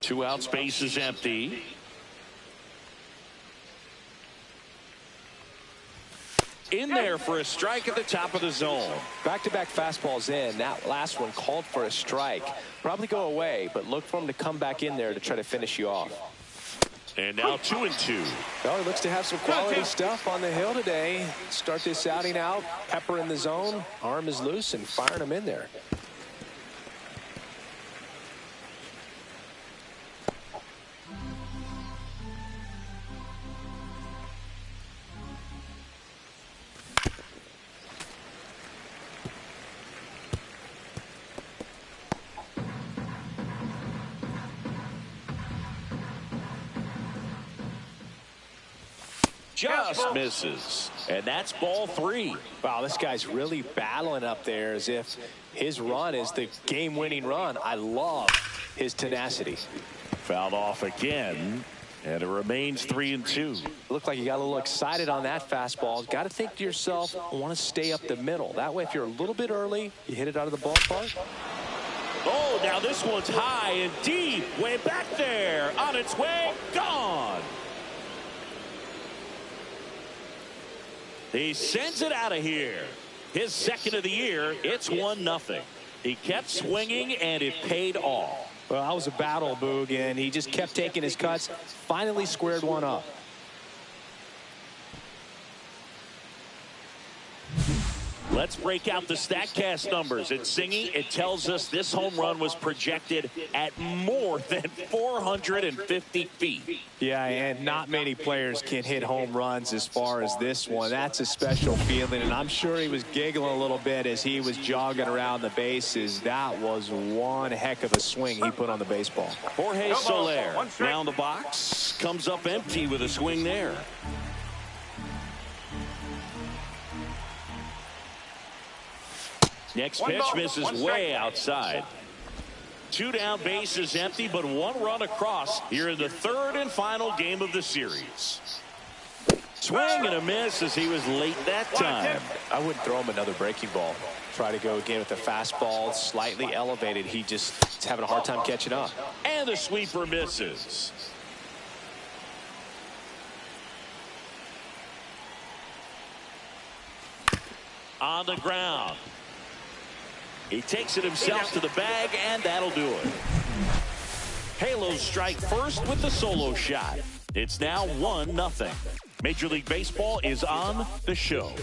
Two outs, base is empty. In there for a strike at the top of the zone. Back-to-back fastballs in. That last one called for a strike. Probably go away, but look for him to come back in there to try to finish you off. And now 2-2. Well, he looks to have some quality stuff on the hill today. Start this outing out. Pepper in the zone. Arm is loose and firing him in there. Just misses. And that's ball 3. Wow, this guy's really battling up there as if his run is the game-winning run. I love his tenacity. Fouled off again, and it remains 3-2. Looked like you got a little excited on that fastball. Got to think to yourself, I want to stay up the middle. That way, if you're a little bit early, you hit it out of the ballpark. Oh, now this one's high and deep. Way back there. On its way. Gone. He sends it out of here. His second of the year. It's 1-0. He kept swinging, and it paid off. Well, that was a battle, Boog, and he just kept taking his cuts. Finally squared one up. Let's break out the StatCast numbers. It's Singy. It tells us this home run was projected at more than 450 feet. Yeah, and not many players can hit home runs as far as this one. That's a special feeling, and I'm sure he was giggling a little bit as he was jogging around the bases. That was one heck of a swing he put on the baseball. Jorge Soler round the box, comes up empty with a swing there. Next pitch misses way outside. 2 down, bases empty, but 1 run across here in the third and final game of the series. Swing and a miss as he was late that time. I wouldn't throw him another breaking ball. Try to go again with the fastball, slightly elevated. He just is having a hard time catching up. And the sweeper misses. On the ground. He takes it himself to the bag, and that'll do it. Halos strike first with the solo shot. It's now 1-0. Major League Baseball is on the show.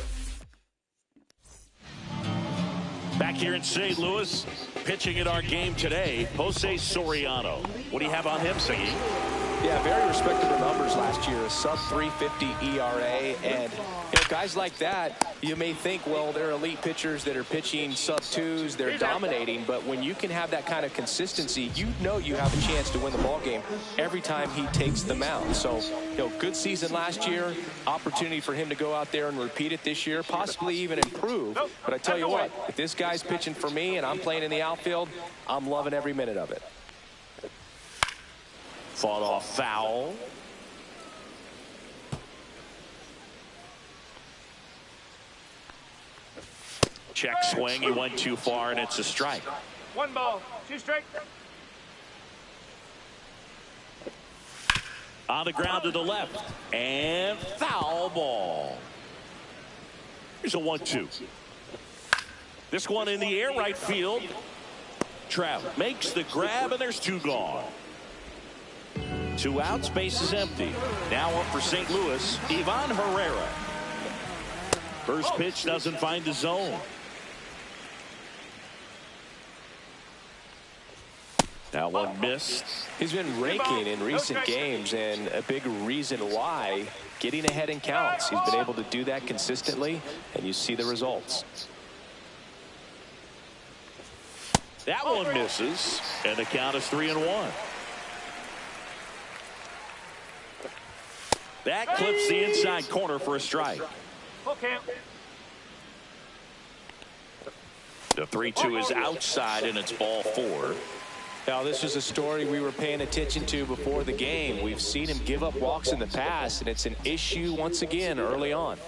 Back here in St. Louis, pitching in our game today, Jose Soriano. What do you have on him, Singy? Yeah, very respectable numbers last year. A sub-350 ERA, and guys like that, you may think, well, they're elite pitchers that are pitching sub-2s, they're dominating, but when you can have that kind of consistency, you know you have a chance to win the ball game every time he takes the mound. So, good season last year, opportunity for him to go out there and repeat it this year, possibly even improve. But I tell you what, if this guy's pitching for me and I'm playing in the outfield, I'm loving every minute of it. Fought off foul. Check swing. He went too far, and it's a strike. 1 ball, 2 strikes. On the ground to the left. And foul ball. Here's a 1-2. This one in the air, right field. Trout makes the grab, and there's 2 gone. 2 outs, base is empty. Now up for St. Louis, Ivan Herrera. First pitch doesn't find the zone. That one missed. He's been raking in recent games, and a big reason why, getting ahead in counts. He's been able to do that consistently, and you see the results. That one misses, and the count is 3-1. That clips the inside corner for a strike. The 3-2 is outside, and it's ball 4. Now, this is a story we were paying attention to before the game. We've seen him give up walks in the past, and it's an issue once again early on.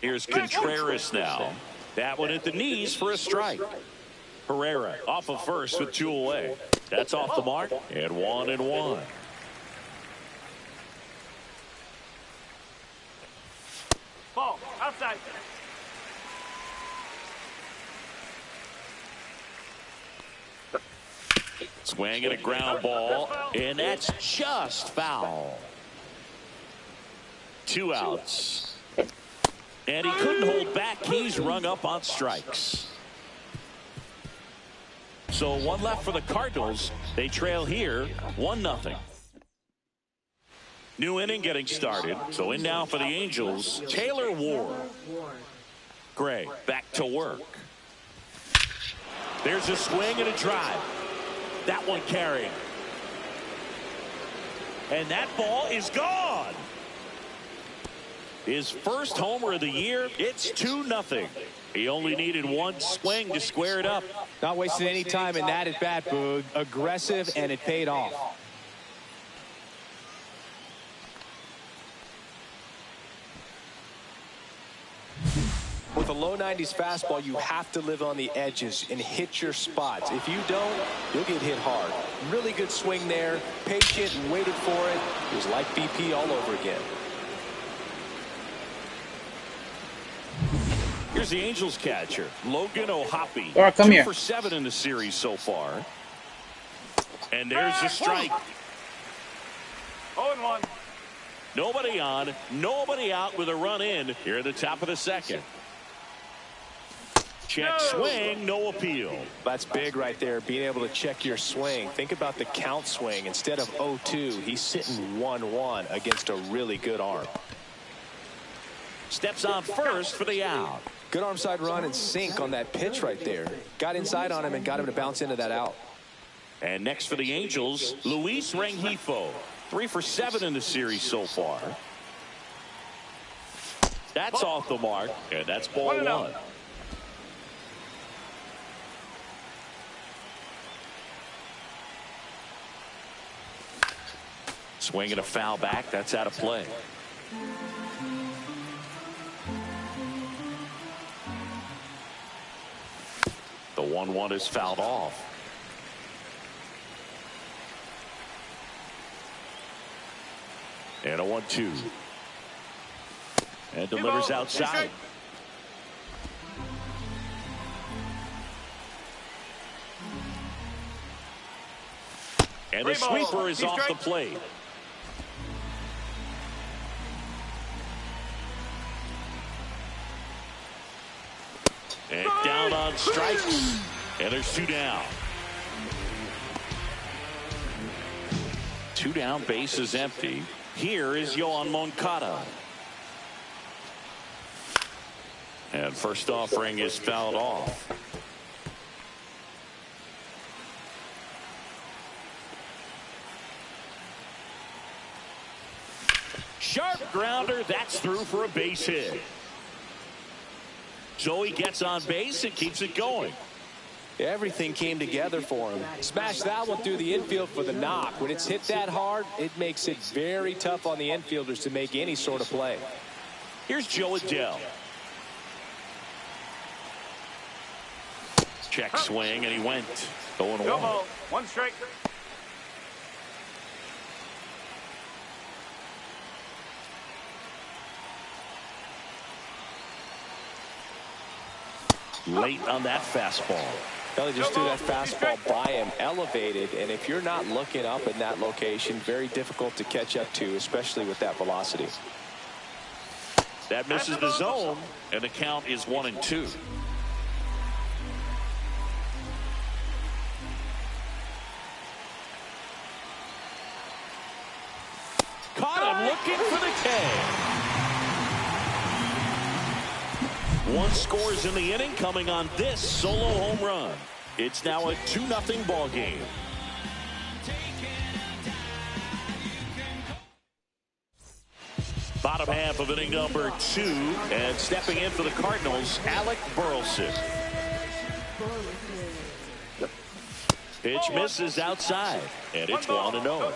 Here's Contreras now. That one at the knees for a strike. Herrera off of first with 2 away. That's off the mark and 1-1. Ball, outside. Swing and a ground ball, and that's just foul. 2 outs. And he couldn't hold back. He's rung up on strikes. So 1 left for the Cardinals. They trail here 1-0. New inning getting started. So in now for the Angels, Taylor Ward. Gray back to work. There's a swing and a drive. That one carrying. And that ball is gone. His first homer of the year. It's 2-0. He only needed 1 swing to square it up. Not wasting any time in that at bat, Boog. Aggressive, and it paid off. With a low 90s fastball, you have to live on the edges and hit your spots. If you don't, you'll get hit hard. Really good swing there. Patient, waited for it. It was like BP all over again. Here's the Angels catcher, Logan O'Hoppe. Laura, come 2 here. for 7 in the series so far. And there's the strike. 0-1. Nobody on, nobody out with a run in here at the top of the second. Check swing, no appeal. That's big right there, being able to check your swing. Think about the count swing. Instead of 0-2, he's sitting 1-1 against a really good arm. Steps on first for the out. Good arm side run and sink on that pitch right there. Got inside on him and got him to bounce into that out. And next for the Angels, Luis Rengifo. 3 for 7 in the series so far. That's off the mark, and that's ball 1. Swing and a foul back. That's out of play. The 1-1 is fouled off. And a 1-2. And delivers outside. And the sweeper is off the plate. And down on strikes. And there's 2 down. 2 down, base is empty. Here is Yoan Moncada. And first offering is fouled off. Sharp grounder, that's through for a base hit. Joey gets on base and keeps it going. Everything came together for him. Smashed that one through the infield for the knock. When it's hit that hard, it makes it very tough on the infielders to make any sort of play. Here's Joe Adell. Check swing, and he went 0-1. Go ball, 1 strike. Late on that fastball. Well, they just threw that fastball by him, elevated, and if you're not looking up in that location, very difficult to catch up to, especially with that velocity. That misses the zone, and the count is 1-2. Caught him looking for the K. 1 scores in the inning, coming on this solo home run. It's now a 2-0 ball game. Bottom half of inning number 2, and stepping in for the Cardinals, Alec Burleson. Pitch misses outside, and it's 1-0.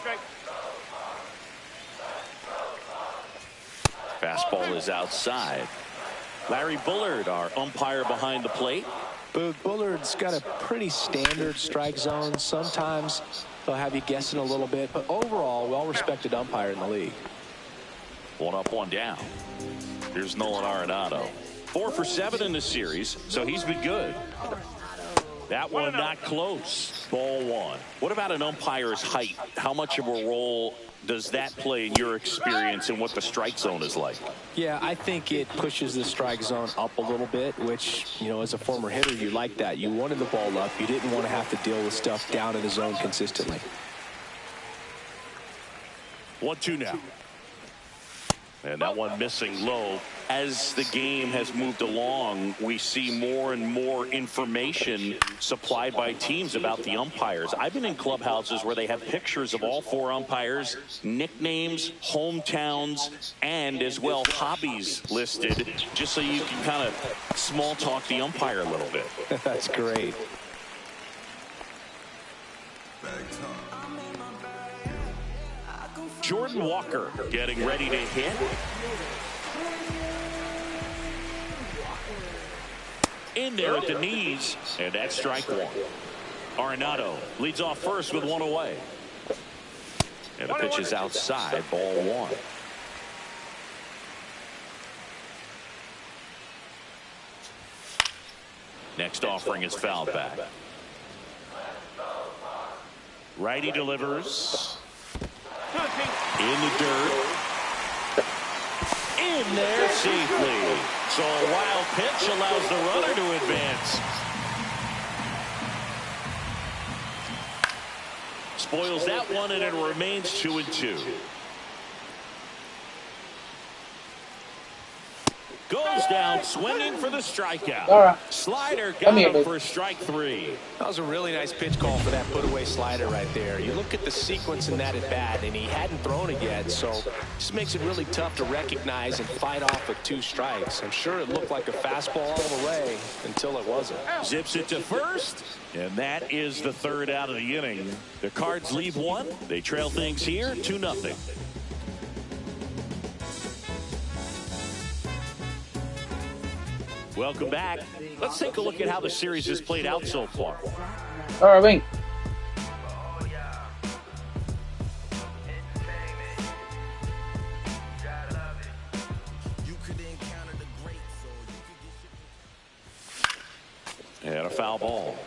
Fastball is outside. Larry Bullard, our umpire behind the plate. Bullard's got a pretty standard strike zone. Sometimes they'll have you guessing a little bit, but overall, well-respected umpire in the league. 1 up, 1 down. Here's Nolan Arenado. 4 for 7 in the series, so he's been good. That one not close. Ball 1. What about an umpire's height? How much of a role does that play in your experience and what the strike zone is like? Yeah, I think it pushes the strike zone up a little bit, which, you know, as a former hitter, you like that. You wanted the ball up. You didn't want to have to deal with stuff down in the zone consistently. 1-2 now. And that one missing low. As the game has moved along, we see more and more information supplied by teams about the umpires. I've been in clubhouses where they have pictures of all 4 umpires, nicknames, hometowns, and as well hobbies listed, just so you can kind of small talk the umpire a little bit. That's great. Jordan Walker getting ready to hit. In there at the knees, and that's strike 1. Arenado leads off first with 1 away. And the pitch is outside, ball 1. Next offering is fouled back. Righty delivers. In the dirt. In there safely. So a wild pitch allows the runner to advance. Spoils that one, and it remains 2-2. Goes down swinging for the strikeout. Right. Slider got him for strike 3. That was a really nice pitch call for that put-away slider right there. You look at the sequence in that at-bat, and he hadn't thrown it yet, so this makes it really tough to recognize and fight off with 2 strikes. I'm sure it looked like a fastball all the way until it wasn't. Zips it to first, and that is the 3rd out of the inning. The Cards leave 1. They trail things here 2-0. Welcome back. Let's take a look at how the series has played out so far. All right, wait. And a foul ball.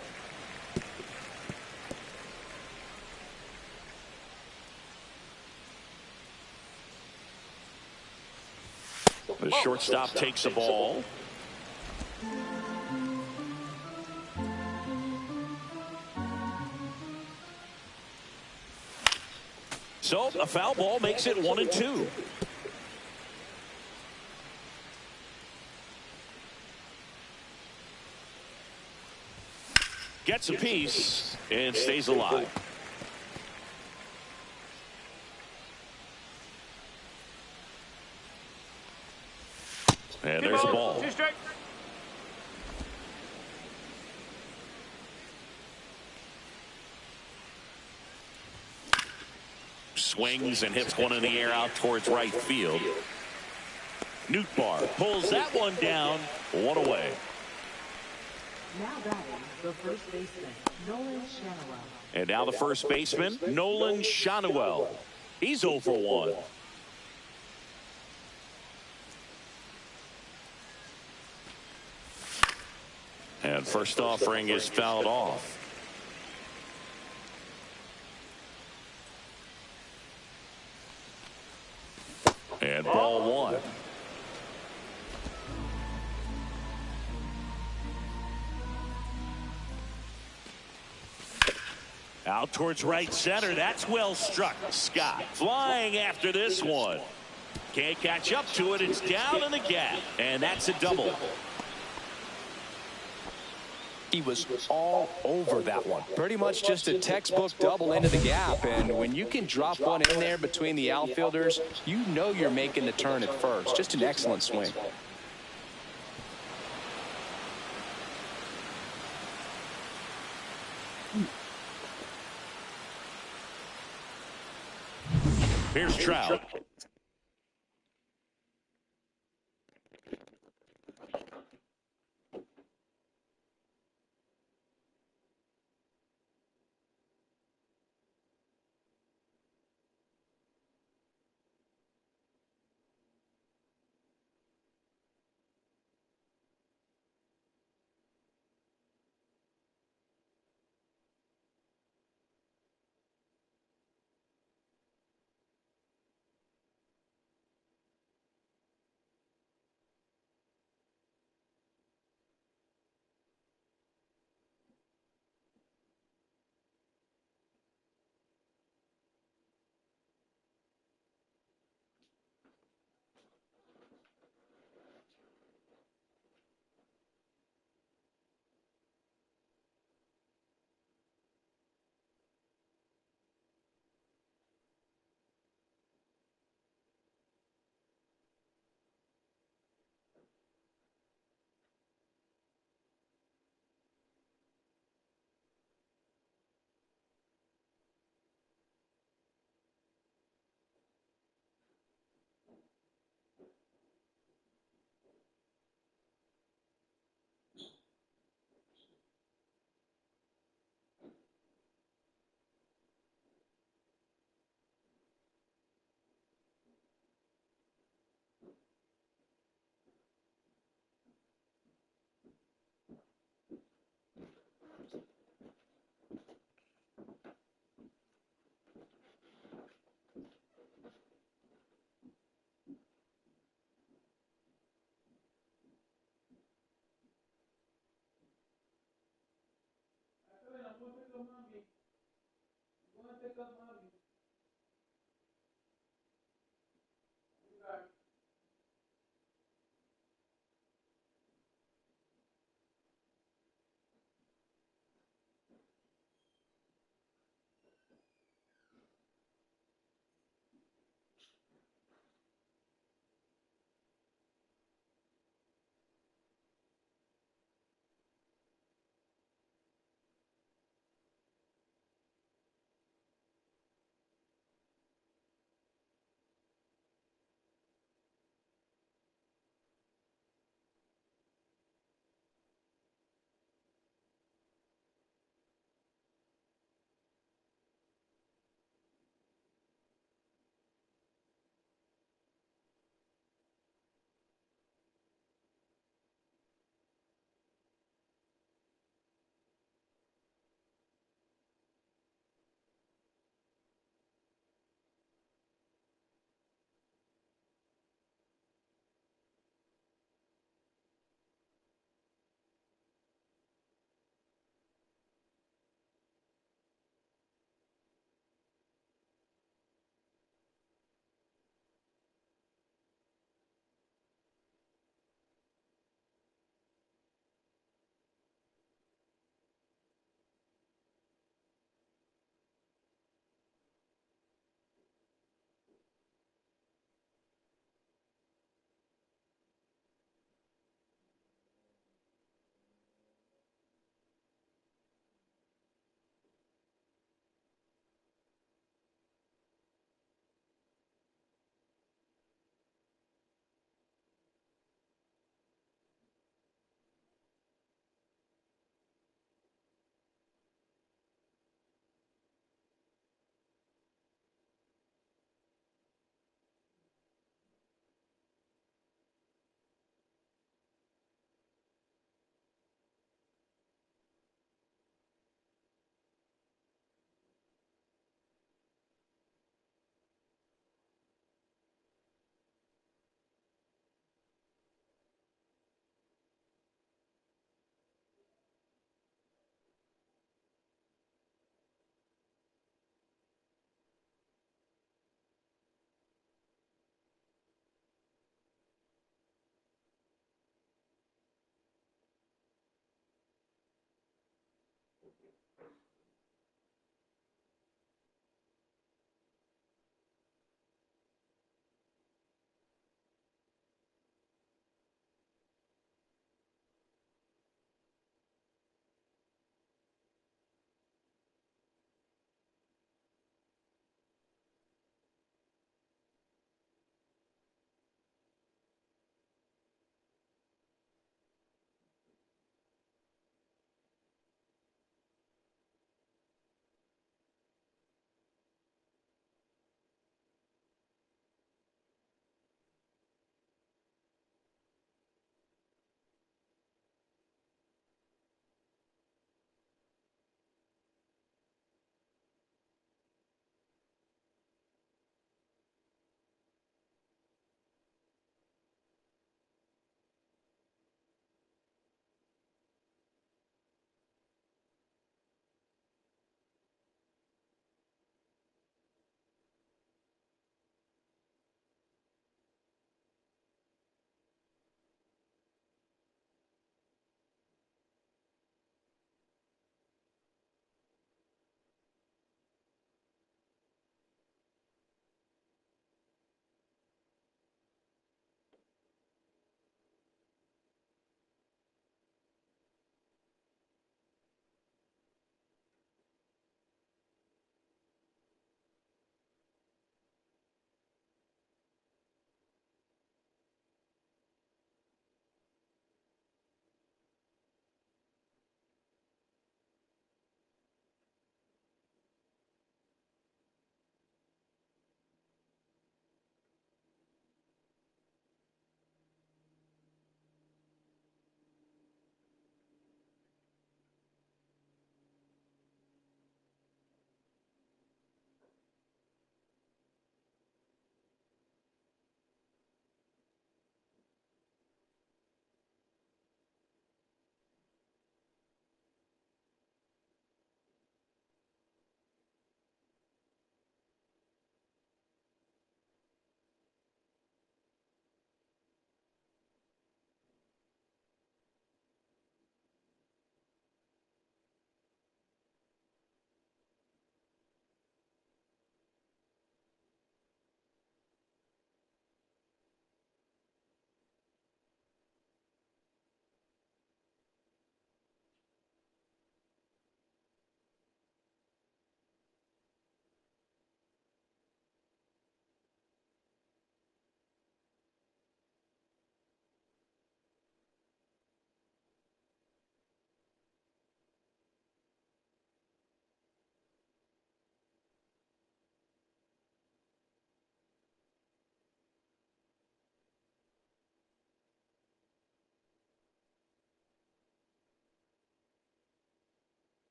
The shortstop takes the ball. So a foul ball makes it 1-2. Gets a piece and stays alive. And there's the ball. 2 strikes. Swings and hits one in the air out towards right field. Nootbaar pulls that one down. 1 away. Now batting the first baseman, Nolan Schanuel. And now the first baseman, Nolan Schanuel. He's 0 for 1. And first offering is fouled off. And ball 1. Out towards right center. That's well struck. Scott flying after this one. Can't catch up to it. It's down in the gap. And that's a double. He was all over that one. Pretty much just a textbook double into the gap. And when you can drop one in there between the outfielders, you know you're making the turn at first. Just an excellent swing. Here's Trout.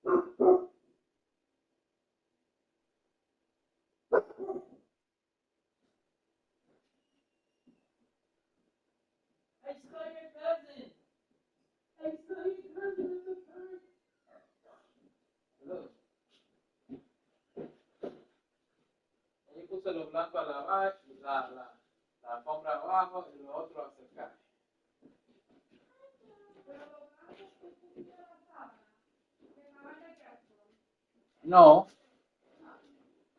Ahí puse lo blanco a lavar, la alfombra abajo y lo otro a secar. No.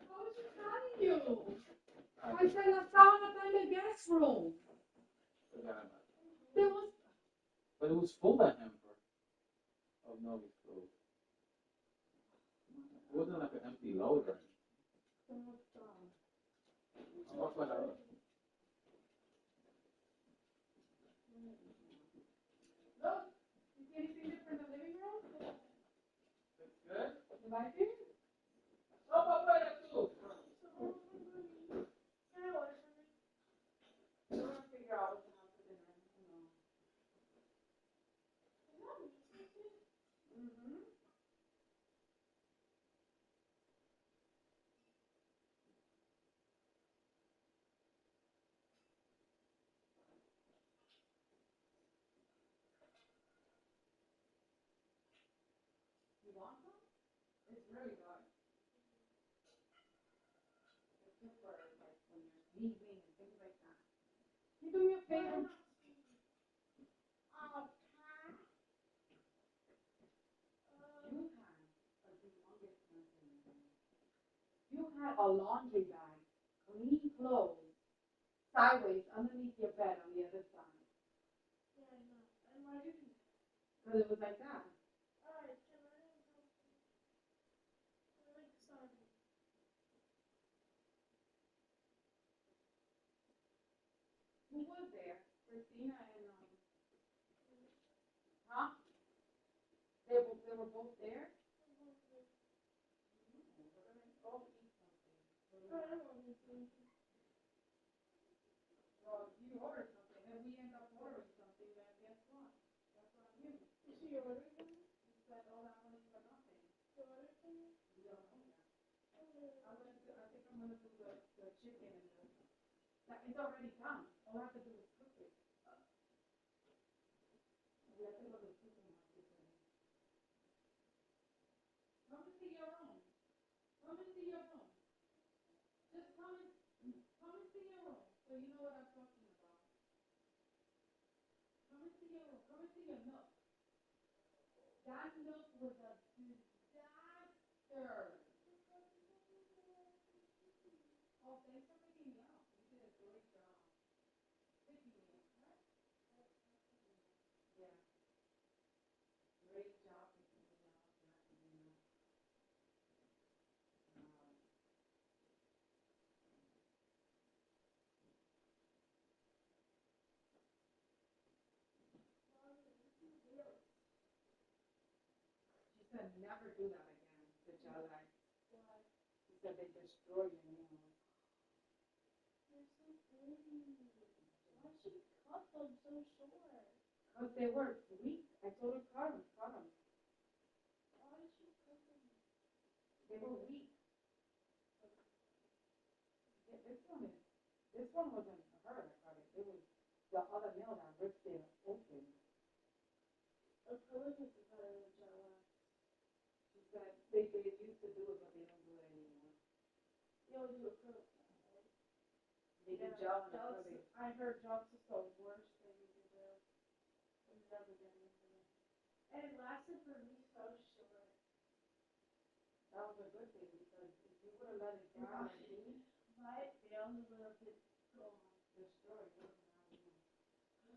I was just telling you. I said la sábana está in the guest room. There was. But it was full of hamper. Oh no, it was full. It wasn't like an empty load or anything. Look, you see anything different in the living room? That's good. You like it? Oh, papaya too. We're gonna figure out what's gonna happen for dinner. Mm-hmm. You want some? It's really good. It's good for like when you're sneezing and things like that. You do me a favor. You had a laundry bag, clean clothes, sideways underneath your bed on the other side. Yeah, I know. And why did you? Because it was like that. Alright, can I have something? I like sardine. Who was there? Christina and huh? They were both there? All eat something. I don't want anything. Well, you ordered something, and we end up ordering something, then guess what? That's on you. You see your order for me? You spent all that money for nothing. You order for me? You don't know that. I think I'm gonna do the chicken and it's already done. All I have to do is cook it. We have to go to the supermarket for it. Come into your room. Come into your room. Just come into your room, so you know what I'm talking about. Come into your room. Come into your nook. That nook was a disaster. Oh, thanks for picking me up. You did a great job. Picking me up, right? Yeah. Great job picking me up. She said never do that again. The Jedi. She said they destroy your nails. They're so pretty. Why should you cut them so short? Because they were weak. I told her cut them. Why did you cut them? They were weak. Yeah, this one wasn't her that cut it. It was the other nail that ripped it open. Of course it's a better than Jella. She said they used to do it, but they don't do it anymore. You don't do acrylic now, right? They do gel and Jell's- acrylic. I heard Jell's is the worst thing you can do. I'm never getting into it. And it lasted for me so short. That was a good thing because if you would have let it dry, My nails would have been gone. destroyed.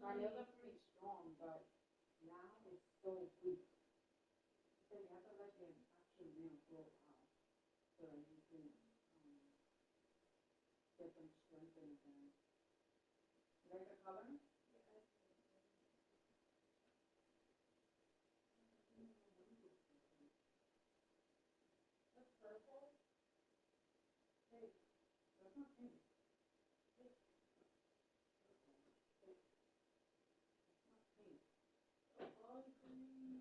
My nails are pretty strong, but now it's so weak. So you have to let the actual nail grow out so that you can get them strengthened again. You like the color? That's purple. Hey, that's not pink. Oh, green.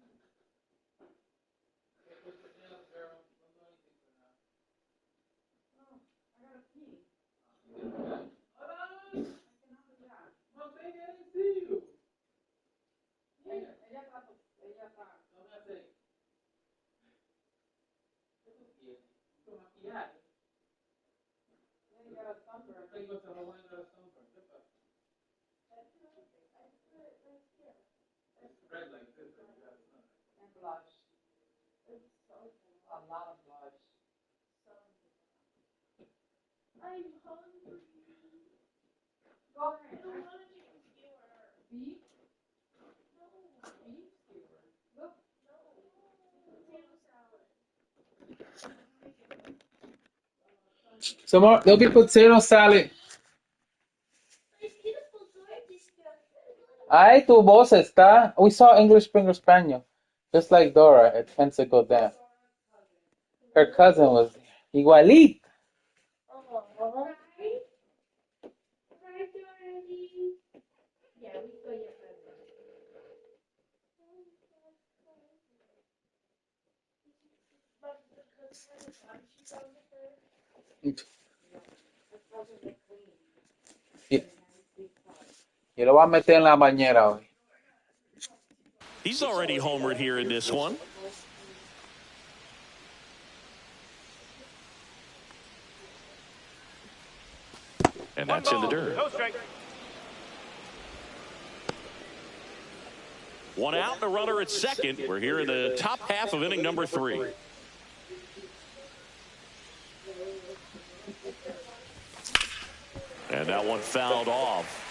sunburn. I think it was a Hawaiian or something. It's red like this. And blush. A lot of blush. I'm hungry. Go ahead. I don't want to chicken skewer. Beef? No, Beef skewer. Look. no. Potato salad. Some more. There'll be potato salad. Ay, tu voz está. We saw English Springer Spaniel, just like Dora at Pensacola Dam. Her cousin was igualita. Right? Right, Dorothy? Yeah, we saw your cousin. But the cousin, she's on the third. Y, y lo voy a meter en la bañera hoy. He's already homered here in this one. And that's in the dirt. No strike. One out and a runner at second. We're here in the top half of inning number 3. And that one fouled off.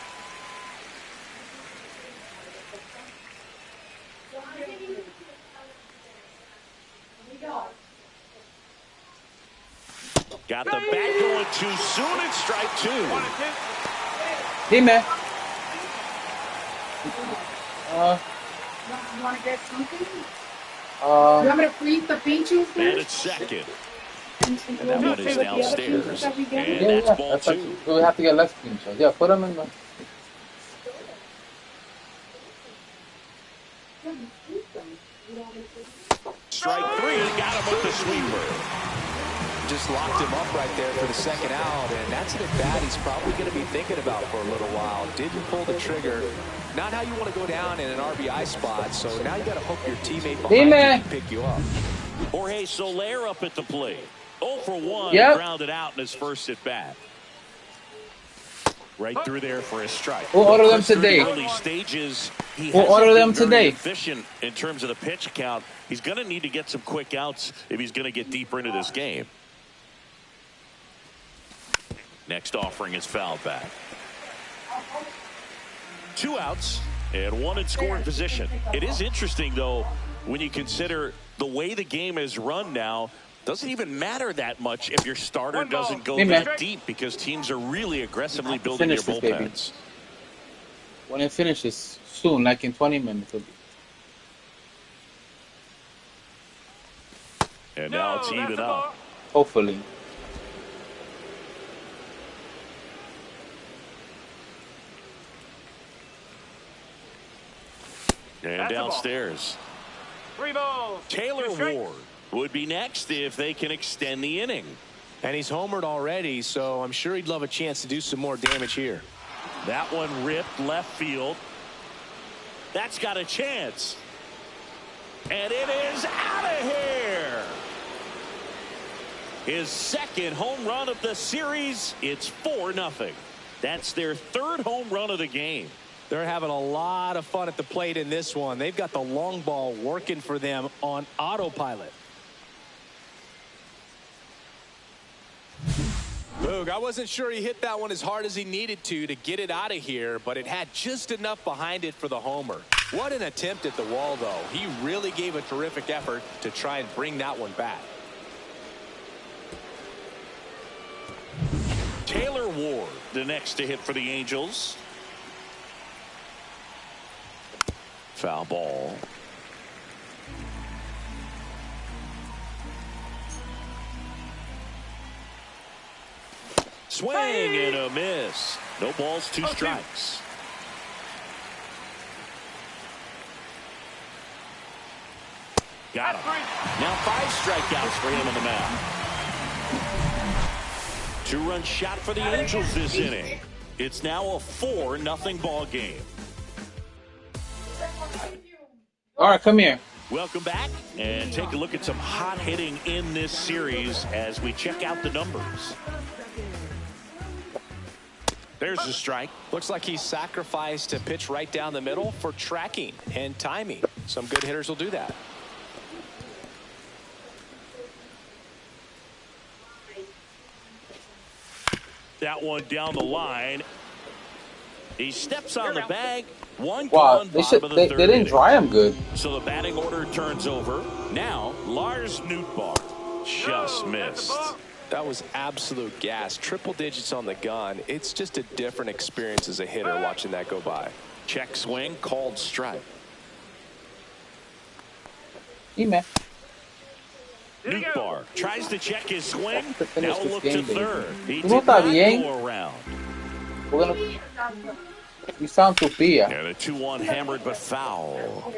Got the bat going too soon and strike 2. 1 and 2. Dime. You want to get something? You Uh, want me to freeze the bean juice And there? it's second. And And that one is downstairs. that we get? And yeah, that's yeah. ball That's 2. like, we have to get less pinchos. Yeah, put them in the. Strike 3. Got him with the sweeper. Just locked him up right there for the second out, and that's an at-bat he's probably going to be thinking about for a little while. Didn't pull the trigger. Not how you want to go down in an RBI spot, so now you got to hope your teammate behind you can pick you up. Jorge Soler up at the plate. 0 for 1. Yep. Grounded out in his first at bat. Right through there for a strike. We'll order them Through the today. early stages, he We'll hasn't order them been very today. efficient in terms of the pitch count. He's going to need to get some quick outs if he's going to get deeper into this game. Next offering is fouled back. 2 outs and 1 in scoring position. It is interesting, though, when you consider the way the game is run now. Doesn't even matter that much if your starter doesn't go that deep, because teams are really aggressively building their Finish this, baby. bullpens. When it finishes soon, like in 20 minutes. And now it's even up. Hopefully. And downstairs. 3 balls. Taylor 2 strikes. Ward would be next if they can extend the inning. And he's homered already, so I'm sure he'd love a chance to do some more damage here. That one ripped left field. That's got a chance. And it is out of here. His second home run of the series. It's 4-0. That's their 3rd home run of the game. They're having a lot of fun at the plate in this one. They've got the long ball working for them on autopilot. Boog, I wasn't sure he hit that one as hard as he needed to get it out of here, but it had just enough behind it for the homer. What an attempt at the wall, though. He really gave a terrific effort to try and bring that one back. Taylor Ward, the next to hit for the Angels. Foul ball. Swing and a miss. No balls, 2 strikes. Got him. Now 5 strikeouts for him on the mound. 2-run shot for the Angels this inning. It's now a 4-0 ball game. All right, come here. Welcome back, and take a look at some hot hitting in this series as we check out the numbers. There's a strike. Looks like he's sacrificed to pitch right down the middle for tracking and timing. Some good hitters will do that. That one down the line. He steps on the bag. One Wow, gone, they bottom of the they third didn't inning. dry him good. So the batting order turns over. Now, Lars Nootbaar just missed. That was absolute gas. Triple digits on the gun. It's just a different experience as a hitter watching that go by. Check swing, called strike. Dime. Nootbaar tries to check his swing. To finish Now this look game, to baby. third. He Tú did no estás not bien. go around. We're gonna. You sound tupia. And a 2-1 hammered but foul.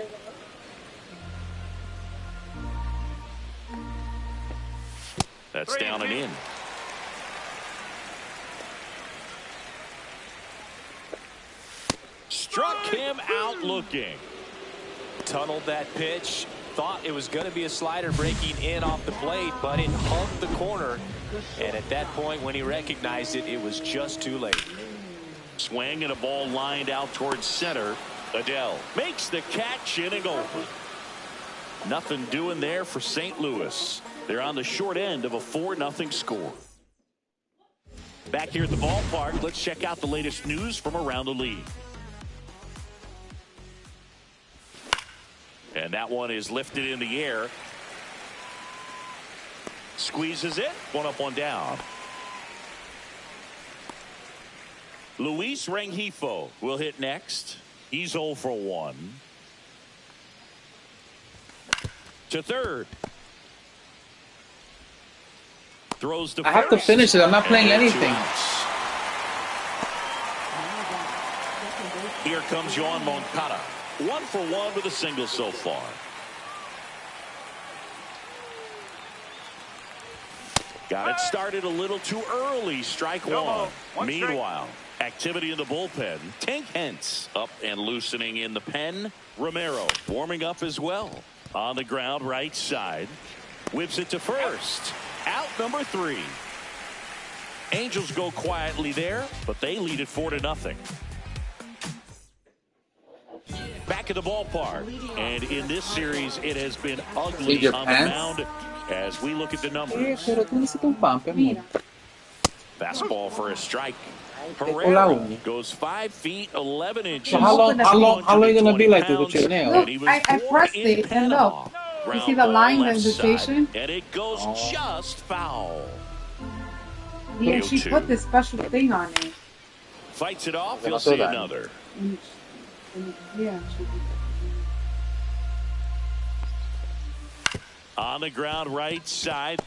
That's down and in. Struck him out looking. Tunneled that pitch. Thought it was going to be a slider breaking in off the plate, but it hugged the corner. And at that point, when he recognized it, it was just too late. Swing and a ball lined out towards center. Adele makes the catch, inning over. Nothing doing there for St. Louis. They're on the short end of a 4-0 score. Back here at the ballpark, let's check out the latest news from around the league. And that one is lifted in the air. Squeezes it. One up, one down. Luis Rengifo will hit next. He's 0 for 1. To third. Throws to I have to first. finish it. I'm not playing And 2 anything. outs. Here comes Yoan Moncada. 1 for 1 with a single so far. Got it started a little too early. Strike one. Meanwhile, activity in the bullpen. Tank Hentz up and loosening in the pen. Romero warming up as well. On the ground, right side. Whips it to first. Out number 3. Angels go quietly there, but they lead it 4-0. Back at the ballpark, and in this series, it has been ugly Leave your on pants. the mound as we look at the numbers. Pero tú necesitas un pump, amor. Fastball for a strike. Hola, Herrera uña. goes 5 feet 11 inches. So how long you gonna be like this with your nails? And he was I born pressed in it, and Panama. look. Ground You see the ball line, the left indentation? side, and it goes just foul. Yeah, she 0-2. put this special thing on it. Fights it off. Yo He'll no sé see daño. another. Yeah, On the ground, right side.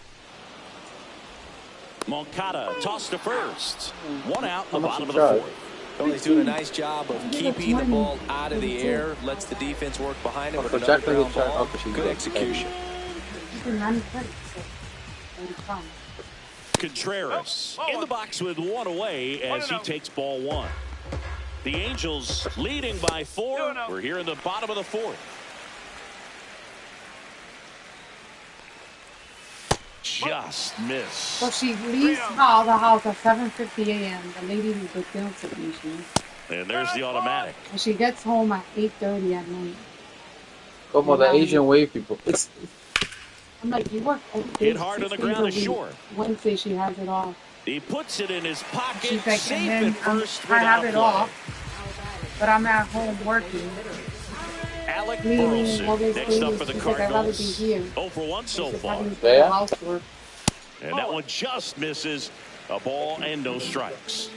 Moncada tossed to first. 1 out in the bottom of the 4th. Well, he's doing a nice job of keeping the ball out of the air. Lets the defense work behind him with another ground ball. Good execution. Contreras in the box with 1 away as he takes ball 1. The Angels leading by 4. We're here in the bottom of the 4th. Just missed. So she leaves the house at 7:50 a.m. The lady who's the dental technician. And there's the automatic. And she gets home at 8:30 at night. Como the Asian wave people. I'm like, you work every day, Hit hard on 6 the days ground a is week. short. Wednesday she has it off. He puts it in his pocket. She's like, Safe and at then first I have without it play. off, but I'm at home working. Alec Cleaning, all Burleson these next up things. for the She's like, I'd rather be Cardinals. here. 0 for 1 so Just far. having Yeah. housework. And that one just misses. A ball and no strikes.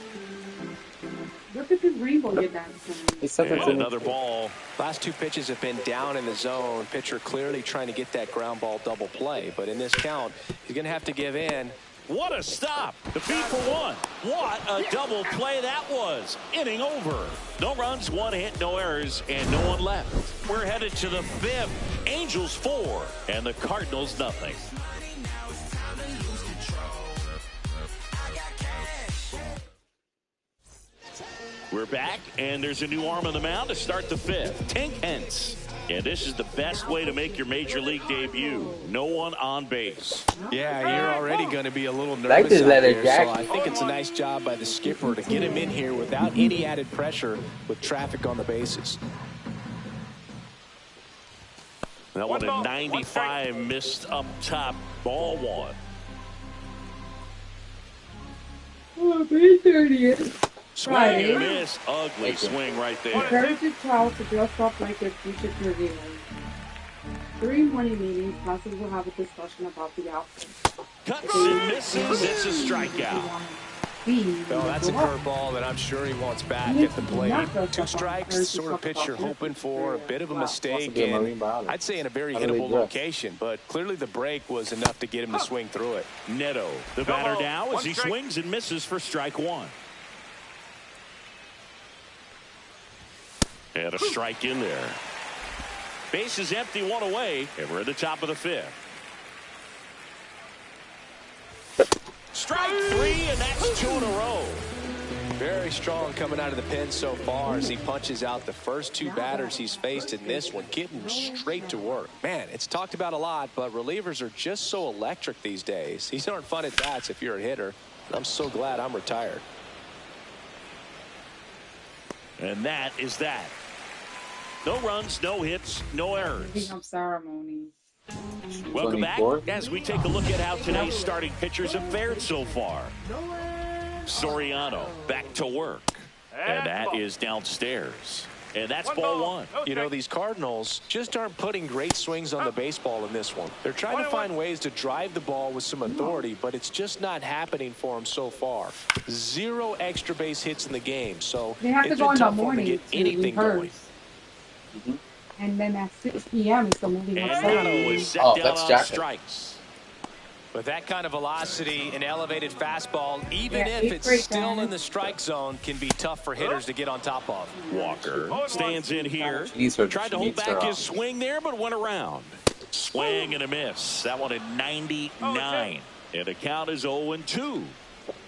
Look at the rainbow you're dancing. It's such And a another ball. Last 2 pitches have been down in the zone. Pitcher clearly trying to get that ground ball double play. But in this count, he's going to have to give in. What a stop. The feed for 1. What a double play that was. Inning over. No runs, 1 hit, no errors, and no one left. We're headed to the 5th. Angels 4 and the Cardinals nothing. We're back, and there's a new arm on the mound to start the 5th. Tank Hentz. And this is the best way to make your major league debut. No one on base. Yeah, you're already going to be a little nervous Like this out leather there, jacket. so I think it's a nice job by the skipper to get him in here without any added pressure with traffic on the bases. That one at 95 missed up top. Ball one. Oh, May 30th. Swing Friday. and a miss. Ugly swing right there. Encourage your child to dress up like their future careers. During morning meetings, classes will have a discussion about the outfit. Cuts and misses. It's a strikeout. Well, that's a curveball that I'm sure he wants back at the plate. 2 strikes, sort of pitch you're hoping for, a bit of a mistake, and I'd say in a very hittable location, but clearly the break was enough to get him to swing through it. Neto, the batter now as he swings and misses for strike one. And a strike in there. Base is empty, one away, and we're at the top of the 5th. Strike 3, and that's 2 in a row. Very strong coming out of the pen so far as he punches out the first 2 batters he's faced in this one, getting straight to work. Man, it's talked about a lot, but relievers are just so electric these days. These aren't fun at bats if you're a hitter. I'm so glad I'm retired. And that is that. No runs, no hits, no errors. Picking up ceremony. Welcome back 24. as we take a look at how today's starting pitchers have fared so far. Soriano back to work. And that is downstairs. And that's ball one. You know, these Cardinals just aren't putting great swings on the baseball in this one. They're trying to find ways to drive the ball with some authority, but it's just not happening for them so far. 0 extra base hits in the game, so They have to it's go been in the tough for them to morning get to anything going. rehearse. And then at 6 p.m. it's the movie. And Neto is set down that's on jacket. strikes. With that kind of velocity, an elevated fastball, even if it's great still guys. in the strike zone, can be tough for hitters to get on top of. Walker stands in here. Needs her- Tried to she hold needs her back off. his swing there, but went around. Swing and a miss. That one at 99. And the count is 0-2.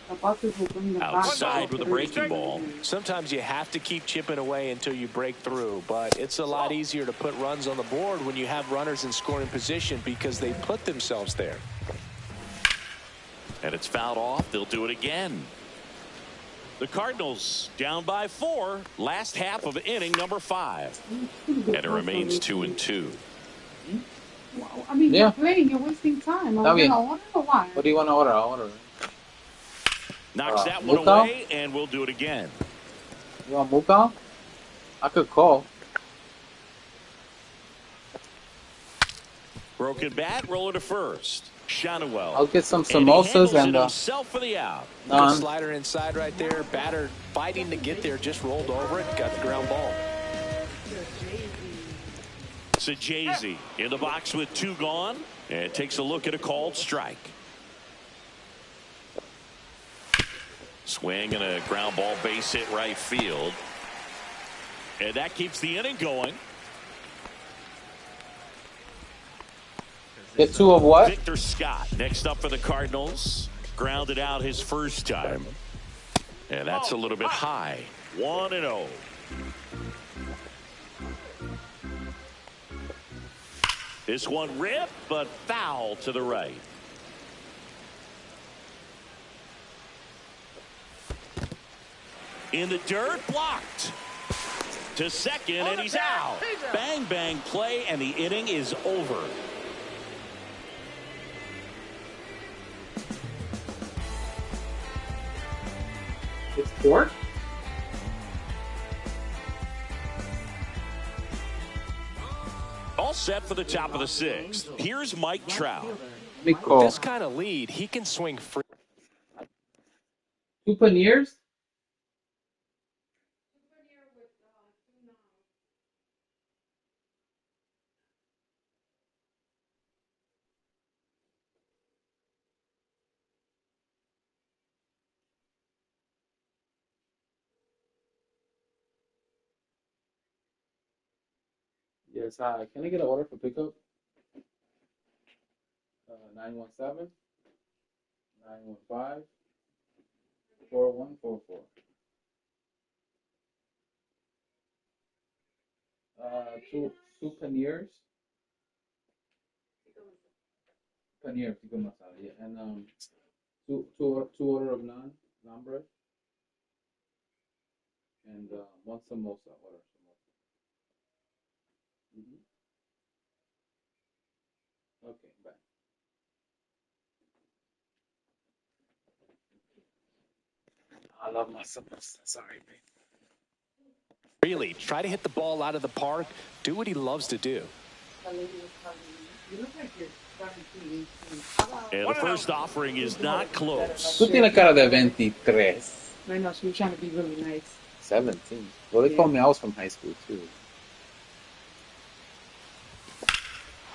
The buses will bring the Outside with a breaking ball. Sometimes you have to keep chipping away until you break through, but it's a lot easier to put runs on the board when you have runners in scoring position because they put themselves there. And it's fouled off. They'll do it again. The Cardinals down by 4. Last half of inning number 5. And it remains 2-2. Well, I mean, Yeah. you're playing, you're wasting time. Está bien. Order or what? What do you want to order? I'll order. Knocks that one Mukau? away, and we'll do it again. You want Mukau? I could call. Broken bat, roller to first. Shanuel. I'll get some And he samosas handles and it himself for the out. Good naan. slider inside right there. Batter fighting to get there, just rolled over it, got the ground ball. Sajazi in the box with 2 gone, and takes a look at a called strike. Swing and a ground ball base hit right field. And that keeps the inning going. Get 2 of what? Victor Scott next up for the Cardinals. Grounded out his first time. And that's a little bit high. 1-0. This one ripped, but foul to the right. In the dirt, blocked. To second, and he's out. Bang, bang play, and the inning is over. It's pork? All set for the top of the 6th. Here's Mike Trout. Big With call. this kind of lead, he can swing free. 2 paneers? Yes, hi. Can I get an order for pickup? 917 915 4144. two panniers. Paneer, tikka masala, yeah, and two order of naan bread, and one samosa, order samosa. Okay, bye. I love my samosa. Sorry, babe. Really, try to hit the ball out of the park. Do what he loves to do. The lady was telling me, you look like you're 17, 18. How about And the first offering is not close. Tú tienes cara de 23. I know, she was trying to be really nice. 17. Well, they told me I was from high school, too.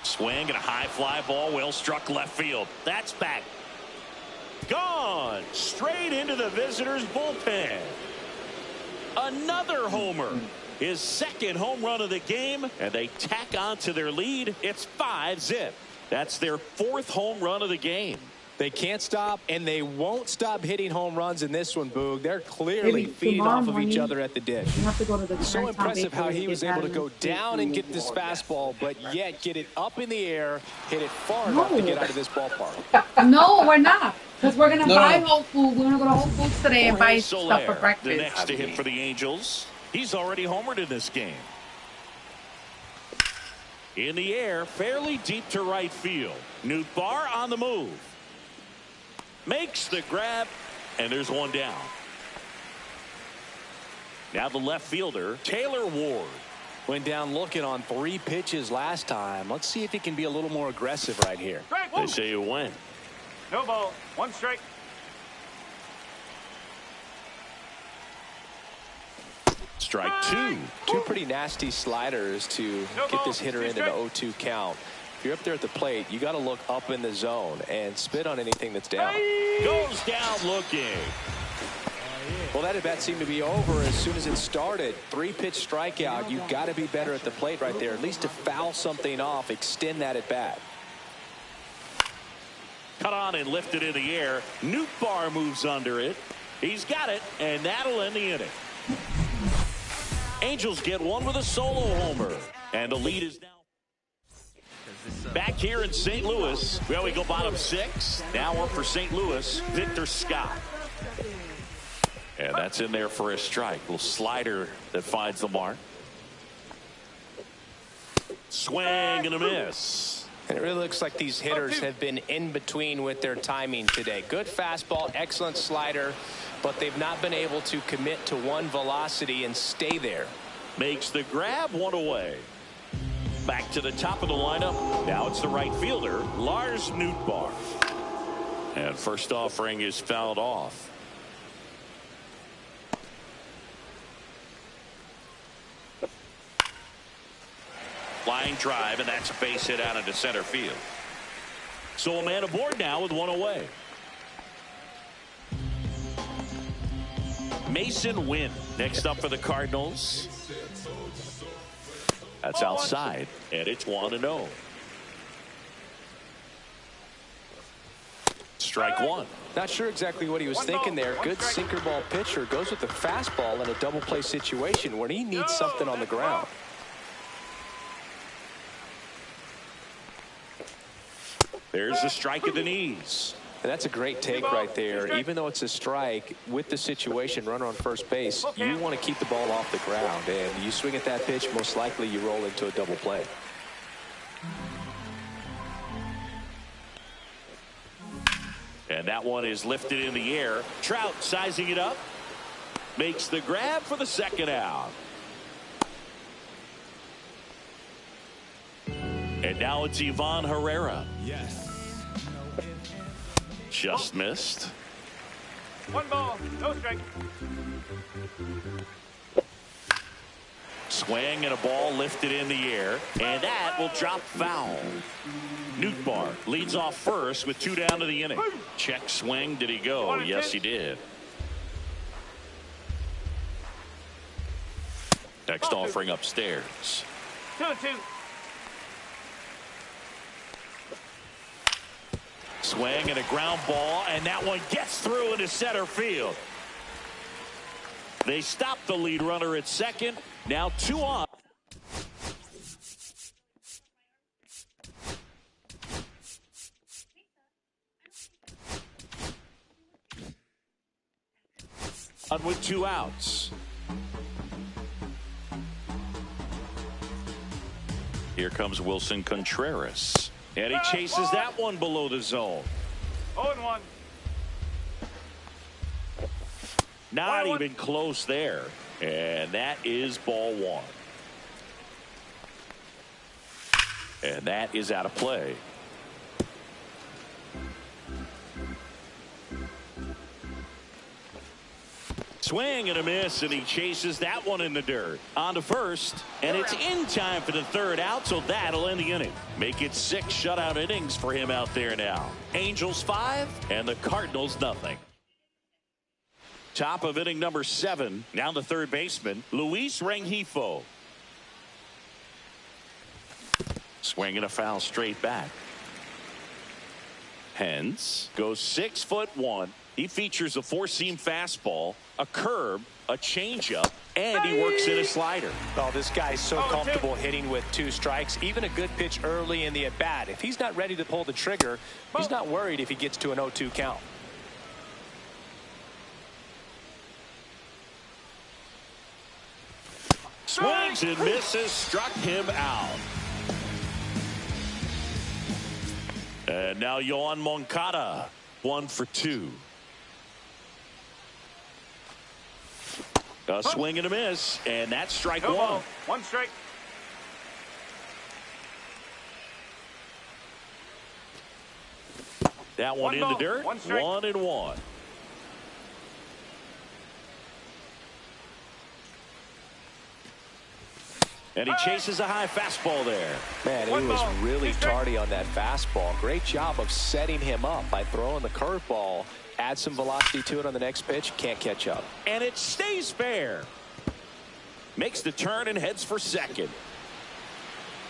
Swing and a high fly ball, well struck left field. That's back. Gone straight into the visitors' bullpen. Another homer. His second home run of the game, and they tack on to their lead. It's 5-zip. That's their fourth home run of the game. They can't stop, and they won't stop hitting home runs in this one, Boog. They're clearly feeding off of each other at the dish. You have to go to the So impressive how he was able to go Italian down and get this fastball, but yet get it up in the air, hit it far enough to get out of this ballpark. No, we're not. Because we're going to No, buy no. Whole Foods. We're going to go to Whole Foods today and buy Soler, stuff for the breakfast. next to hit for the Angels. He's already homered in this game. In the air, fairly deep to right field. Nootbaar on the move. Makes the grab, and there's one down. Now the left fielder, Taylor Ward. Went down looking on 3 pitches last time. Let's see if he can be a little more aggressive right here. Strike They one. say you win. No ball. 1 strike. Strike 2. Two pretty nasty sliders to get this hitter into the 0-2 count. If you're up there at the plate, you got to look up in the zone and spit on anything that's down. Goes down looking. Well, that at bat seemed to be over as soon as it started. 3-pitch strikeout. You got to be better at the plate right there, at least to foul something off, extend that at bat. Cut on and lifted in the air. Nootbaar moves under it. He's got it, and that'll end the inning. Angels get one with a solo homer, and the lead is now back here in St. Louis. Well, we go bottom 6. Now up for St. Louis, Victor Scott. And that's in there for a strike. Little slider that finds the mark. Swing and a miss. And it really looks like these hitters have been in between with their timing today. Good fastball, excellent slider, but they've not been able to commit to one velocity and stay there. Makes the grab, one away. Back to the top of the lineup. Now it's the right fielder, Lars Nootbaar. And first offering is fouled off. Line drive, and that's a base hit out into center field. So a man aboard now with one away. Mason Wynn next up for the Cardinals. That's outside, and it's 1-0. Strike one. Not sure exactly what he was thinking there. Good sinker ball pitcher goes with the fastball in a double play situation when he needs something on the ground. There's the strike at the knees. And that's a great take right there. Even though it's a strike, with the situation, runner on first base, you want to keep the ball off the ground. And you swing at that pitch, most likely you roll into a double play. And that one is lifted in the air. Trout sizing it up. Makes the grab for the second out. And now it's Ivan Herrera. Yes. Just missed. 1 ball. No strike. Swing and a ball lifted in the air. And that will drop foul. Nootbaar leads off first with 2 down to the inning. Check swing. Did he go? Yes, he did. Next offering upstairs. 2-2. Swing and a ground ball, and that one gets through into center field. They stop the lead runner at second. Now 2 on. with 2 outs. Here comes Wilson Contreras. And he chases that one below the zone. 0-1. Not even close there. And that is ball 1. And that is out of play. Swing and a miss, and he chases that one in the dirt. On to first, and it's in time for the 3rd out, so that'll end the inning. Make it 6 shutout innings for him out there now. Angels 5 and the Cardinals nothing. Top of inning number 7. Now the 3rd baseman, Luis Rengifo. Swing and a foul straight back. Hence goes 6'1". He features a 4-seam fastball, a curve, a changeup, and he works in a slider. Oh, this guy's so comfortable hitting with 2 strikes. Even a good pitch early in the at-bat. If he's not ready to pull the trigger, he's not worried if he gets to an 0-2 count. Swings and misses, struck him out. And now Yohan Moncada, 1 for 2. A swing and a miss, and that's strike 1. 1 strike. That one in the dirt. 1-1. And he chases a high fastball there. Man, he was really tardy on that fastball. Great job of setting him up by throwing the curveball. Add some velocity to it on the next pitch. Can't catch up. And it stays fair. Makes the turn and heads for second.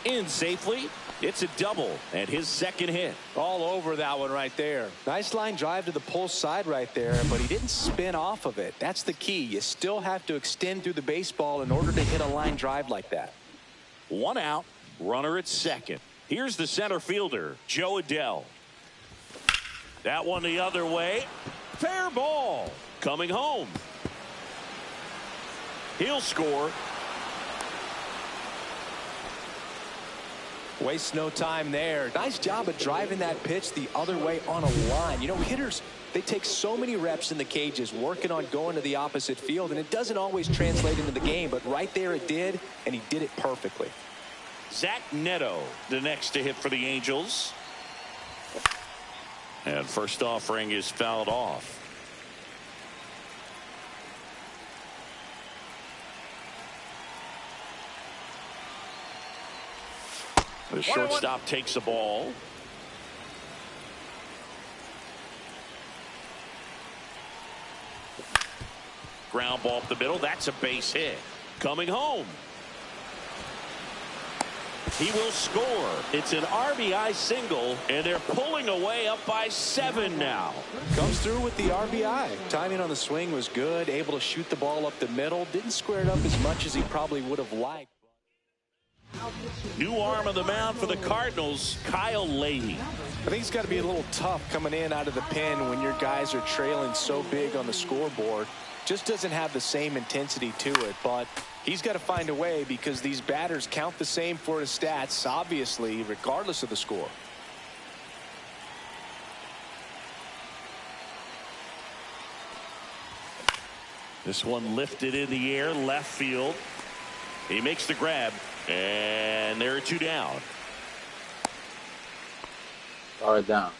In safely. It's a double and his 2nd hit. All over that one right there. Nice line drive to the pull side right there, but he didn't spin off of it. That's the key. You still have to extend through the baseball in order to hit a line drive like that. 1 out. Runner at second. Here's the center fielder, Joe Adell. That one the other way. Fair ball. Coming home. He'll score. Waste no time there. Nice job of driving that pitch the other way on a line. You know, hitters, they take so many reps in the cages working on going to the opposite field, and it doesn't always translate into the game, but right there it did, and he did it perfectly. Zach Neto, the next to hit for the Angels. And first offering is fouled off. The shortstop takes the ball. Ground ball up the middle. That's a base hit. Coming home. He will score. It's an RBI single, and they're pulling away up by 7 now. Comes through with the RBI. Timing on the swing was good. Able to shoot the ball up the middle. Didn't square it up as much as he probably would have liked. New arm on the mound for the Cardinals, Kyle Leahy. I think it's got to be a little tough coming in out of the pen when your guys are trailing so big on the scoreboard. Just doesn't have the same intensity to it, but he's got to find a way because these batters count the same for his stats, obviously, regardless of the score. This one lifted in the air, left field. He makes the grab, and there are 2 down. Or down.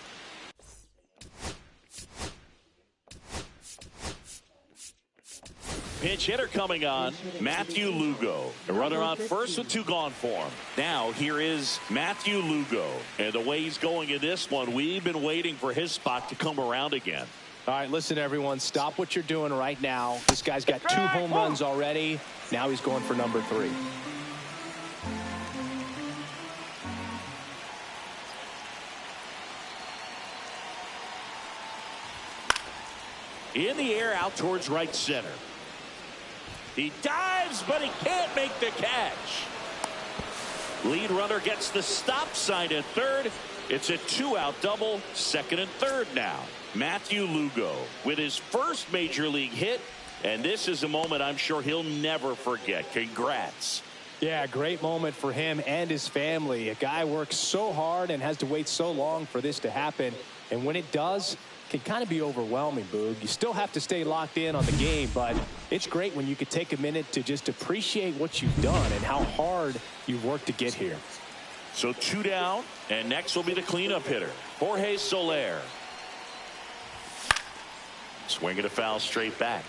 Pinch hitter coming on, Matthew Lugo. The runner on first with 2 gone for him. Now here is Matthew Lugo. And the way he's going in this one, we've been waiting for his spot to come around again. All right, listen, everyone. Stop what you're doing right now. This guy's got 2 home runs already. Now he's going for number 3. In the air, out towards right center. He dives, but he can't make the catch. Lead runner gets the stop sign at third. It's a 2-out double, second and third now. Matthew Lugo with his first major league hit, And this is a moment I'm sure he'll never forget. Congrats. Yeah, great moment for him and his family. A guy works so hard and has to wait so long for this to happen. And when it does, it can kind of be overwhelming, Boog. You still have to stay locked in on the game, but it's great when you could take a minute to just appreciate what you've done and how hard you've worked to get here. So 2 down, and next will be the cleanup hitter, Jorge Soler. Swinging a foul straight back.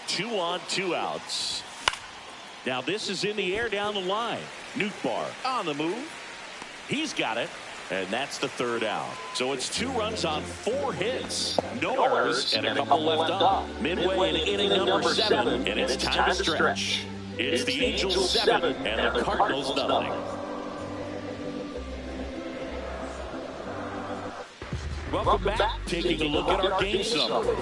2 on, 2 outs. Now this is in the air down the line. Nootbaar on the move. He's got it. And that's the 3rd out. So it's 2 runs on 4 hits. No errors and a couple left on. Midway in inning number 7, and it's time to stretch. It's the Angels 7 and the Cardinals nothing. Welcome back. Taking a look at our game summary.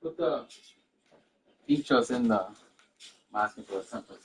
Put the features in the masking for a simple.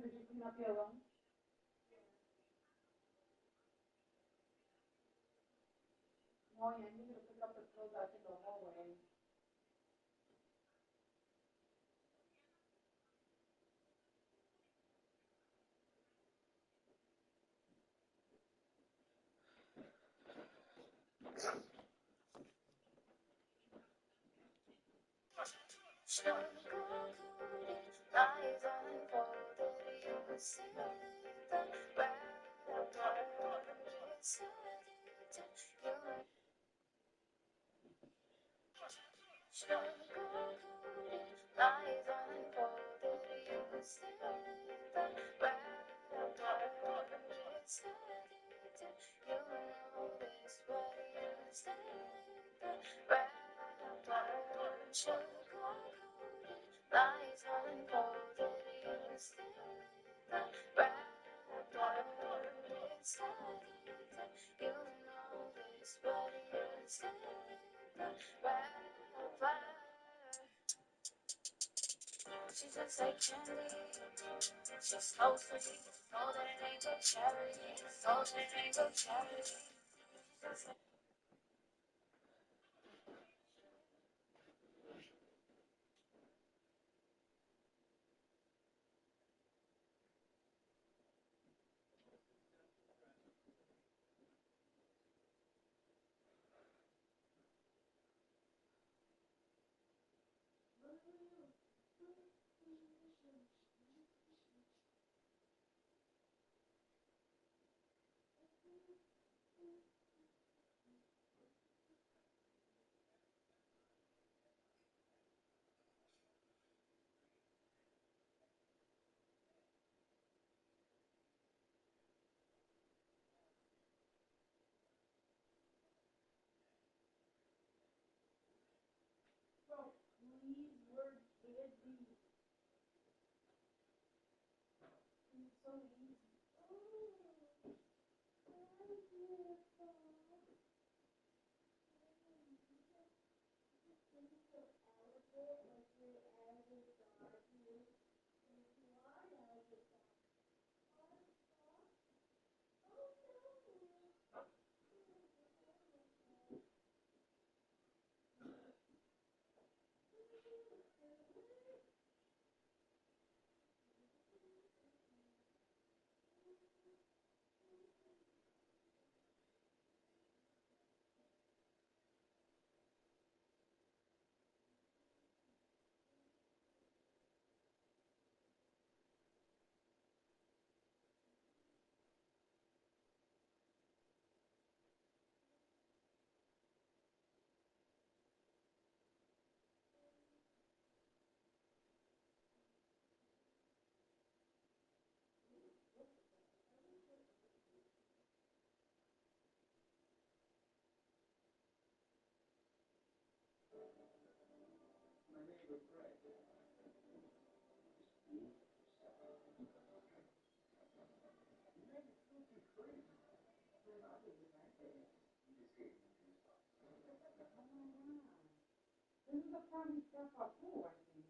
Did you clean up your room? Oh, yeah, I need to pick up the clothes out in the hallway. So, please, where did we? It's so easy. This is the part we step up too, I think.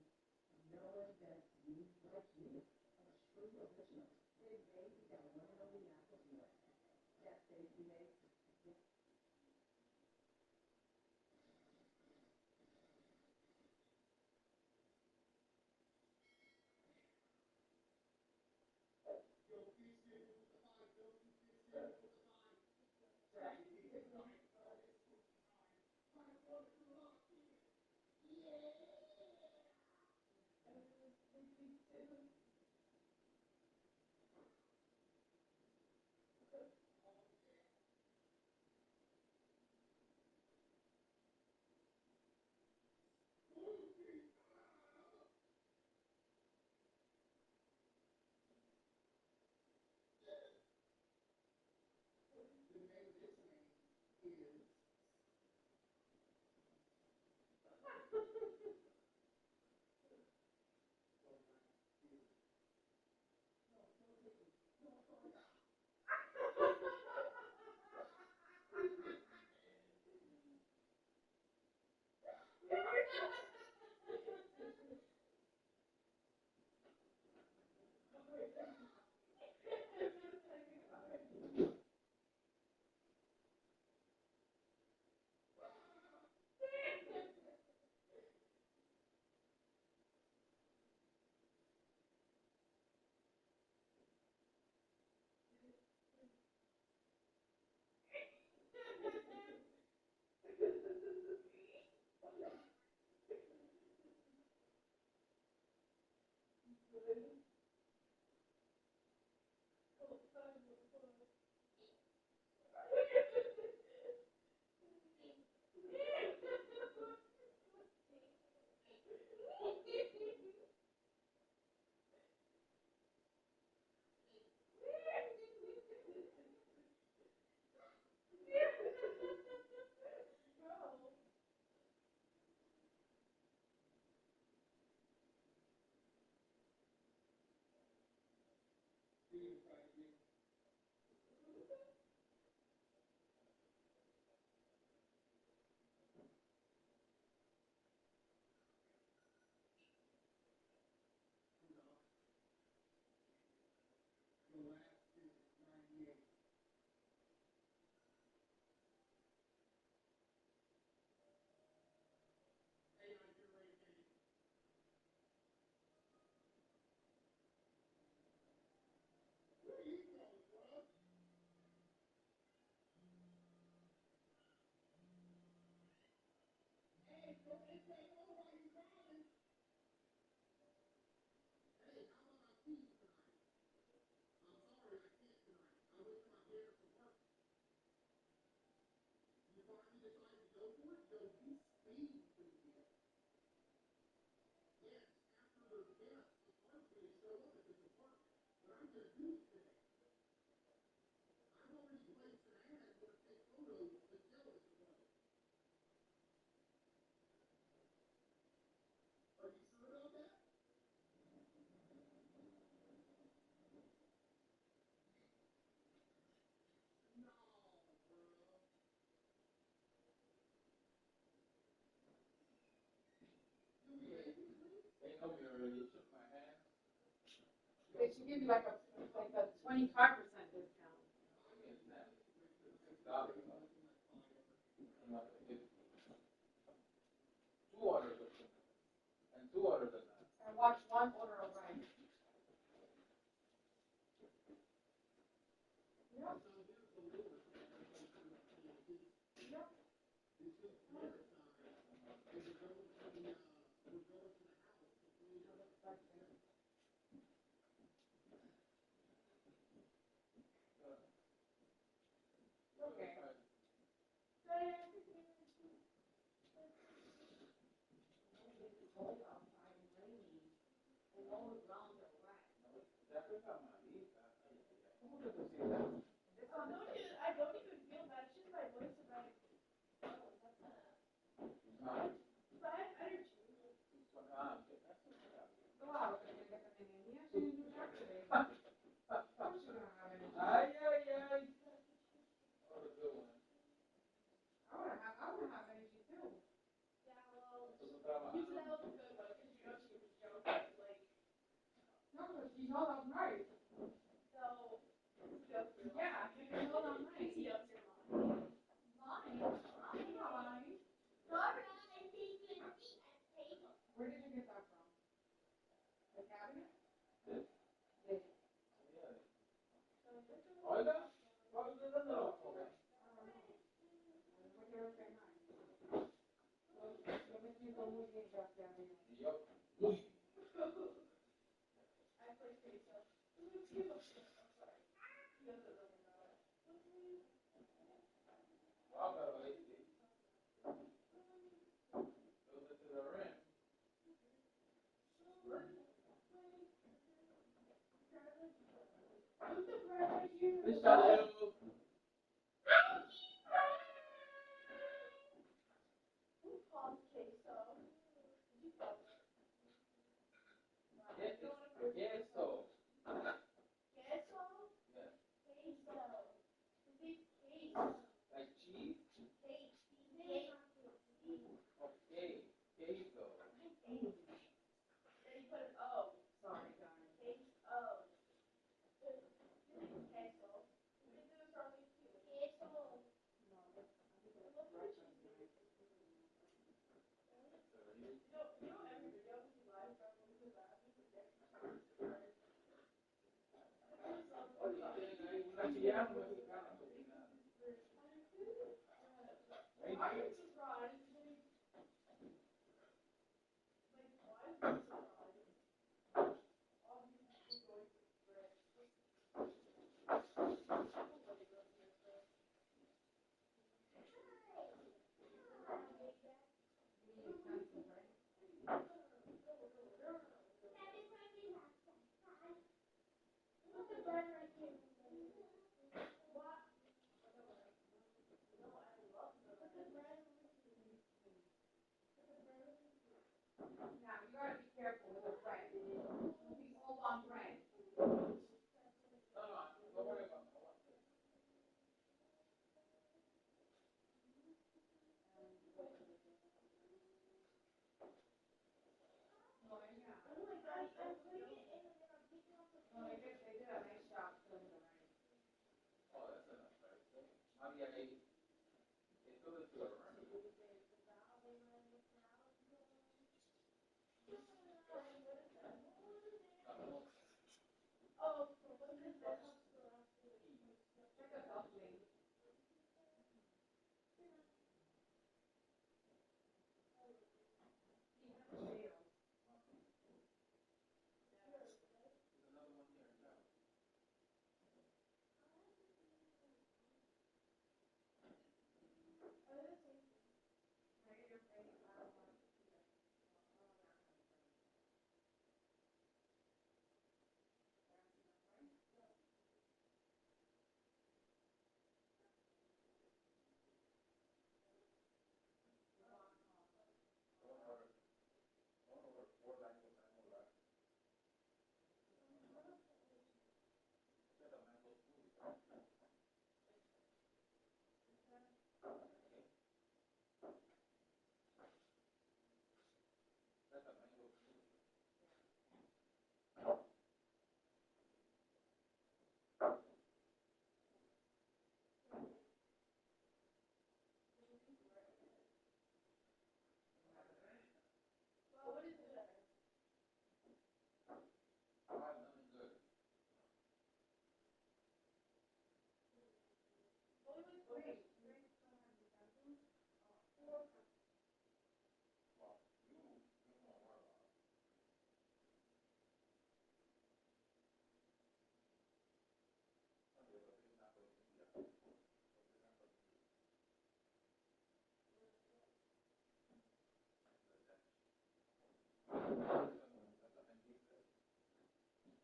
They should give you like a 25% discount. And watch one order of rice. Yep. Yep. Okay. Cold outside and rainy, and all the ground are wet. I don't even feel bad. It's just my voice is like, oh, that's but I have energy. Claro, que tiene que tener energía. She didn't do that today. Of course you're gonna have energy. I would have energy too. Yeah, well, usually that was a good one because you know she was joking. Like, no, but she held up right. So, yeah, she held up right. He ups your mind. Lying? I'm not lying. Where did you get that from? The cabinet?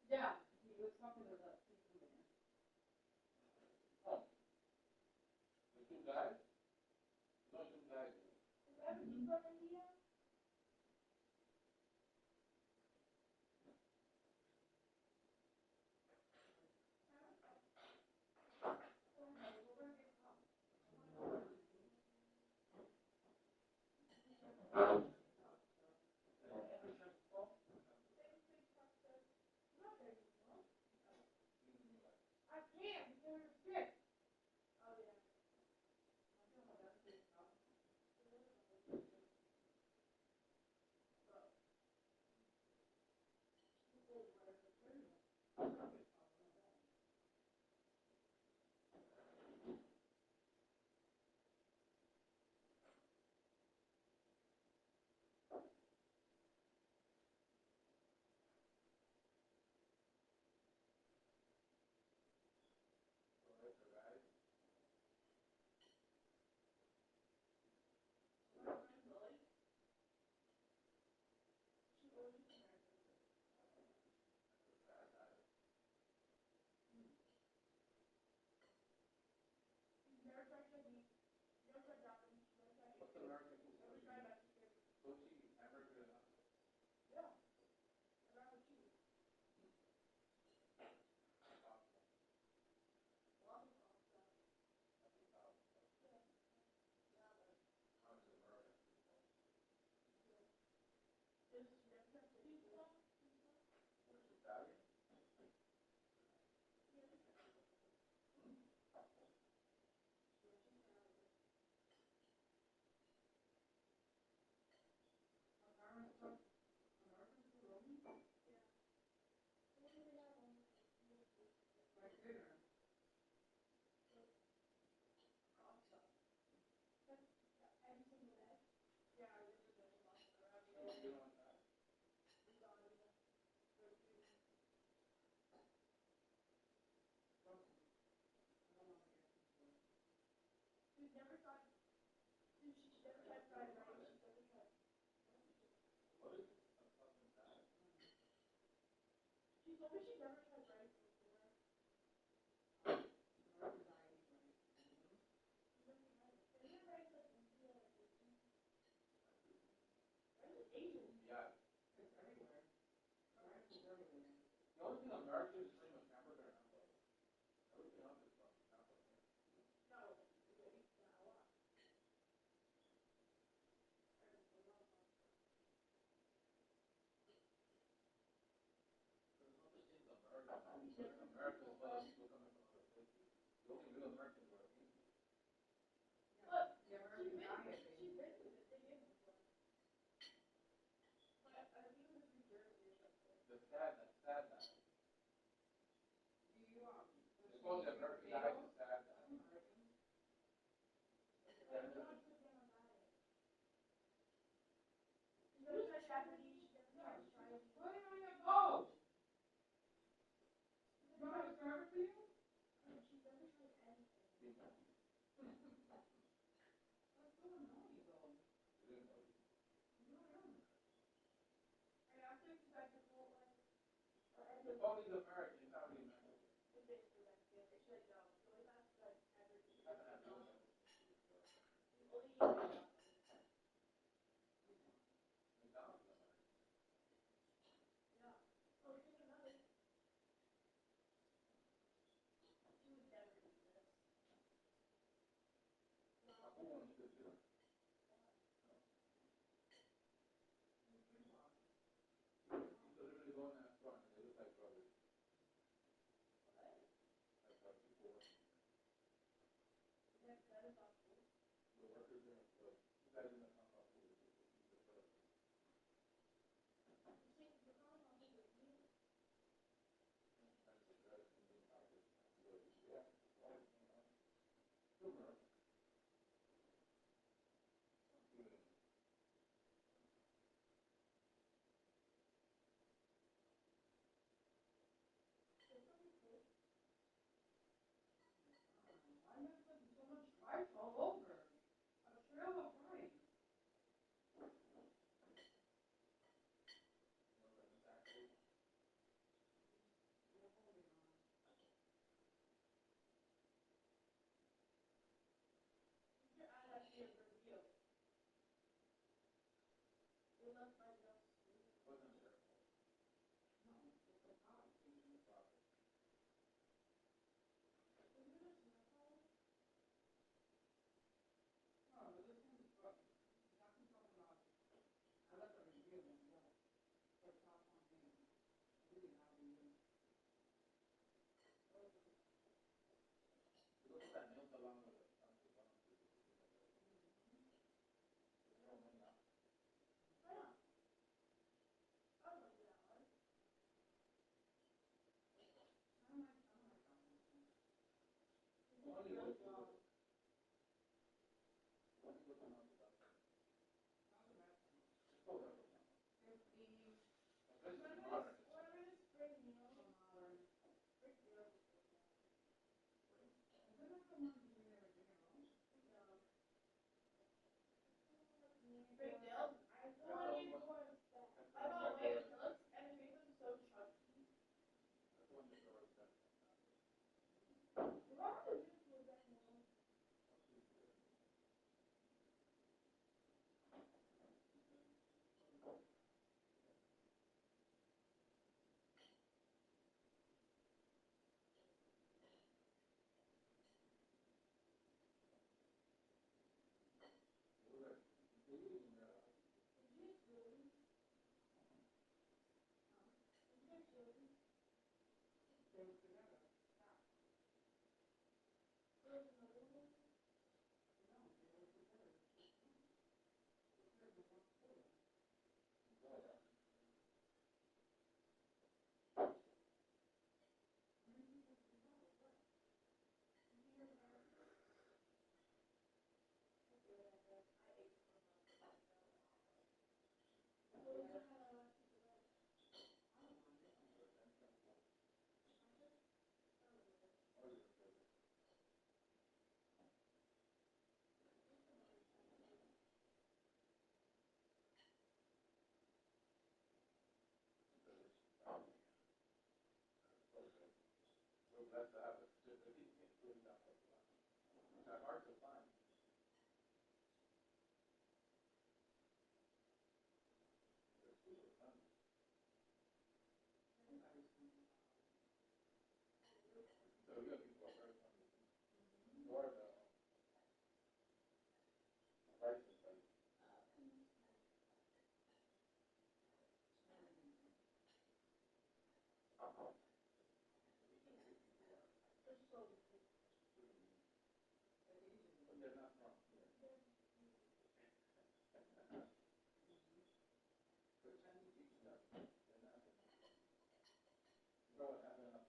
Yeah, he was talking to the people there. I can't because you're sick. Oh yeah.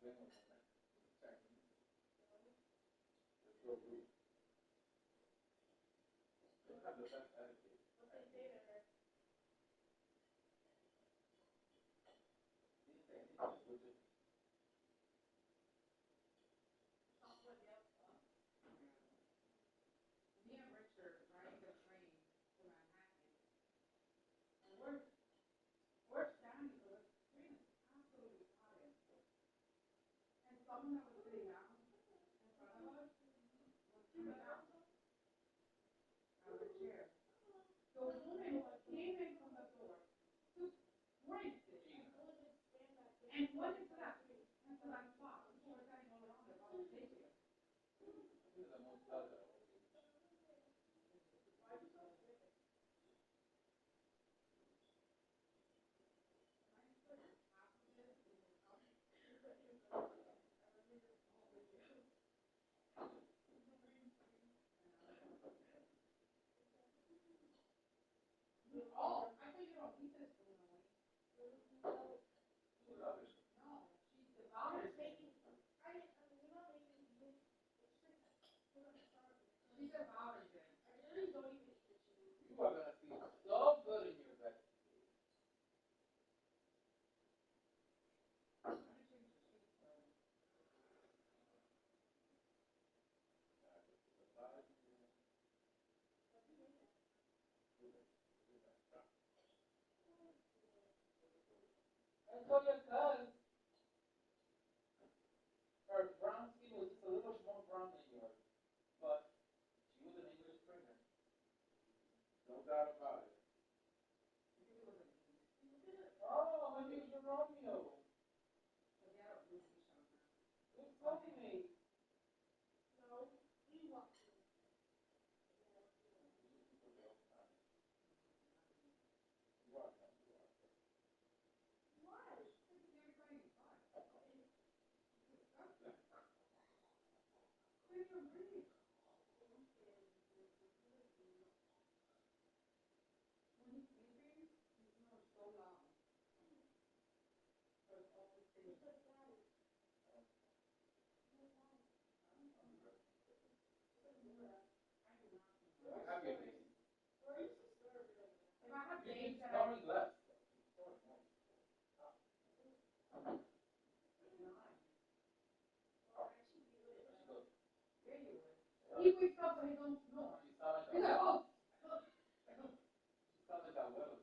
Me and Richard riding the train to Manhattan, and we're standing, so the train is absolutely crowded. And someone that was sitting down in front of us was coming out of the chair. The woman came in from the door, just sprinted, and went into that spot. People were standing all around it while they did. Oh, I thought you don't eat this food, no. No, she devoured it. She devoured it. You are gonna feel so good in your bed. That's what your cousin. Her brown skin was just a little more brown than yours, but she was an English springer. No doubt about it. Oh, maybe it was Romeo. Who told me? I have your name. If I have You days keep that snoring less. he wakes up and he don't snore. You sound like He's like, oh. you sound like that weather.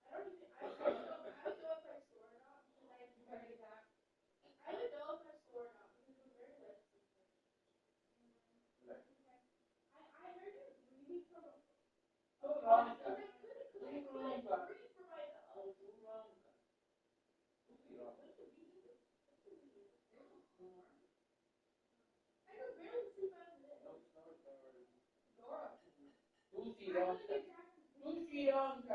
I don't know if I score or not because I very that. I don't know if I score or not because it was very late. I heard him breathing from a So long. because I couldn't breathe for my nose. Too long. Too long. I could barely sleep out of this. No snore, snore. Dora. Lucy, I'm don't. gonna get back to sleep. Lucy, don't.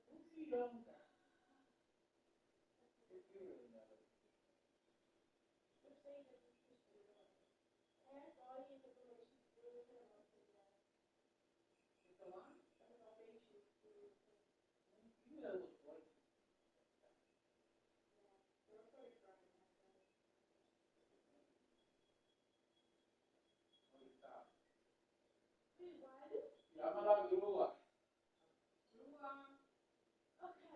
Lucy, don't. They're saying that this is true. I asked Audie if the information is really good about that. It's the one. About baby shoes. You know what's what? They were sort of crying after that. Wait, what? Llámala grúa. Okay,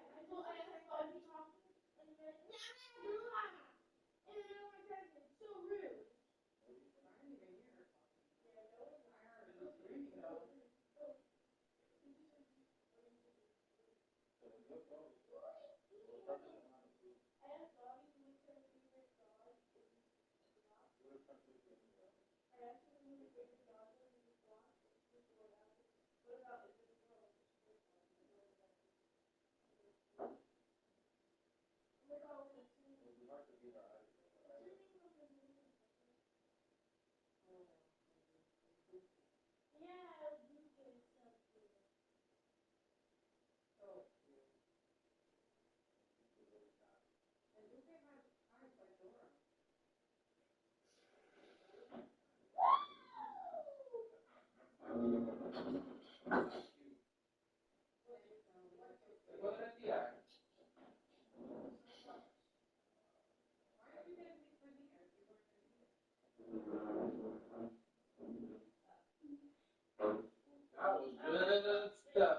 I thought you talking, and you're like, yeah, and then I went back, it's so rude. I didn't even hear her talking. Yeah, no one. I heard her screaming though. I asked Bobby who was her favorite dog. I asked her who her favorite dog was, and she blocked. She was what else? What about is this girl? Oh my God, what's her name? What's her name? Yeah, Luke is so cute. So cute. And Lupe has eyes like Dora. That was good stuff.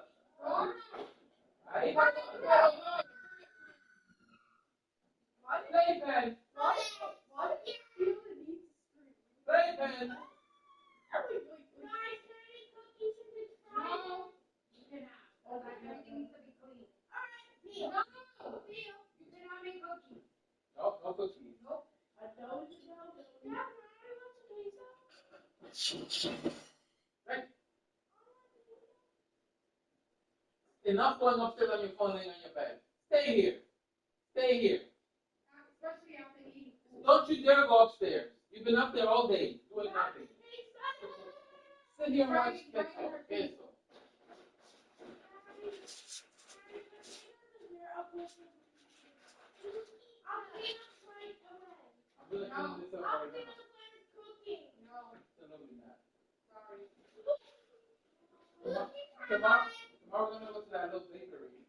I playpen. Playpen. No, no cookies. Right. Enough going upstairs on your phone laying on your bed. Stay here. Stay here. Don't you dare go upstairs. You've been up there all day doing nothing. Sit here and watch Queso. I'm gonna clean this up right now. Absolutely not. Tomorrow we're gonna go to that little bakery.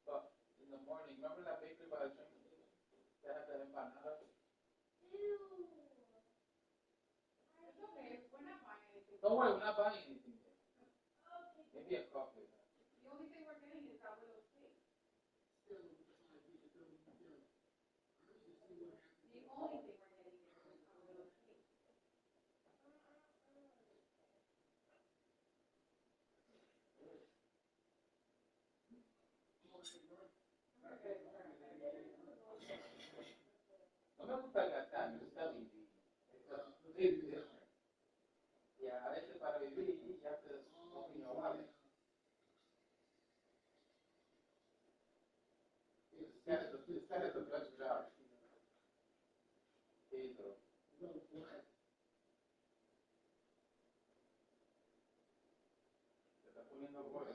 But in the morning, remember that bakery by the train station? They have the empanada. Don't worry, we're not buying anything yet. Maybe a coffee. No me gusta gastar, me gusta vivir. Live different. Yeah, a veces para vivir you have to open your wallet. This guy has a best job. Pedro. Se está poniendo bueno.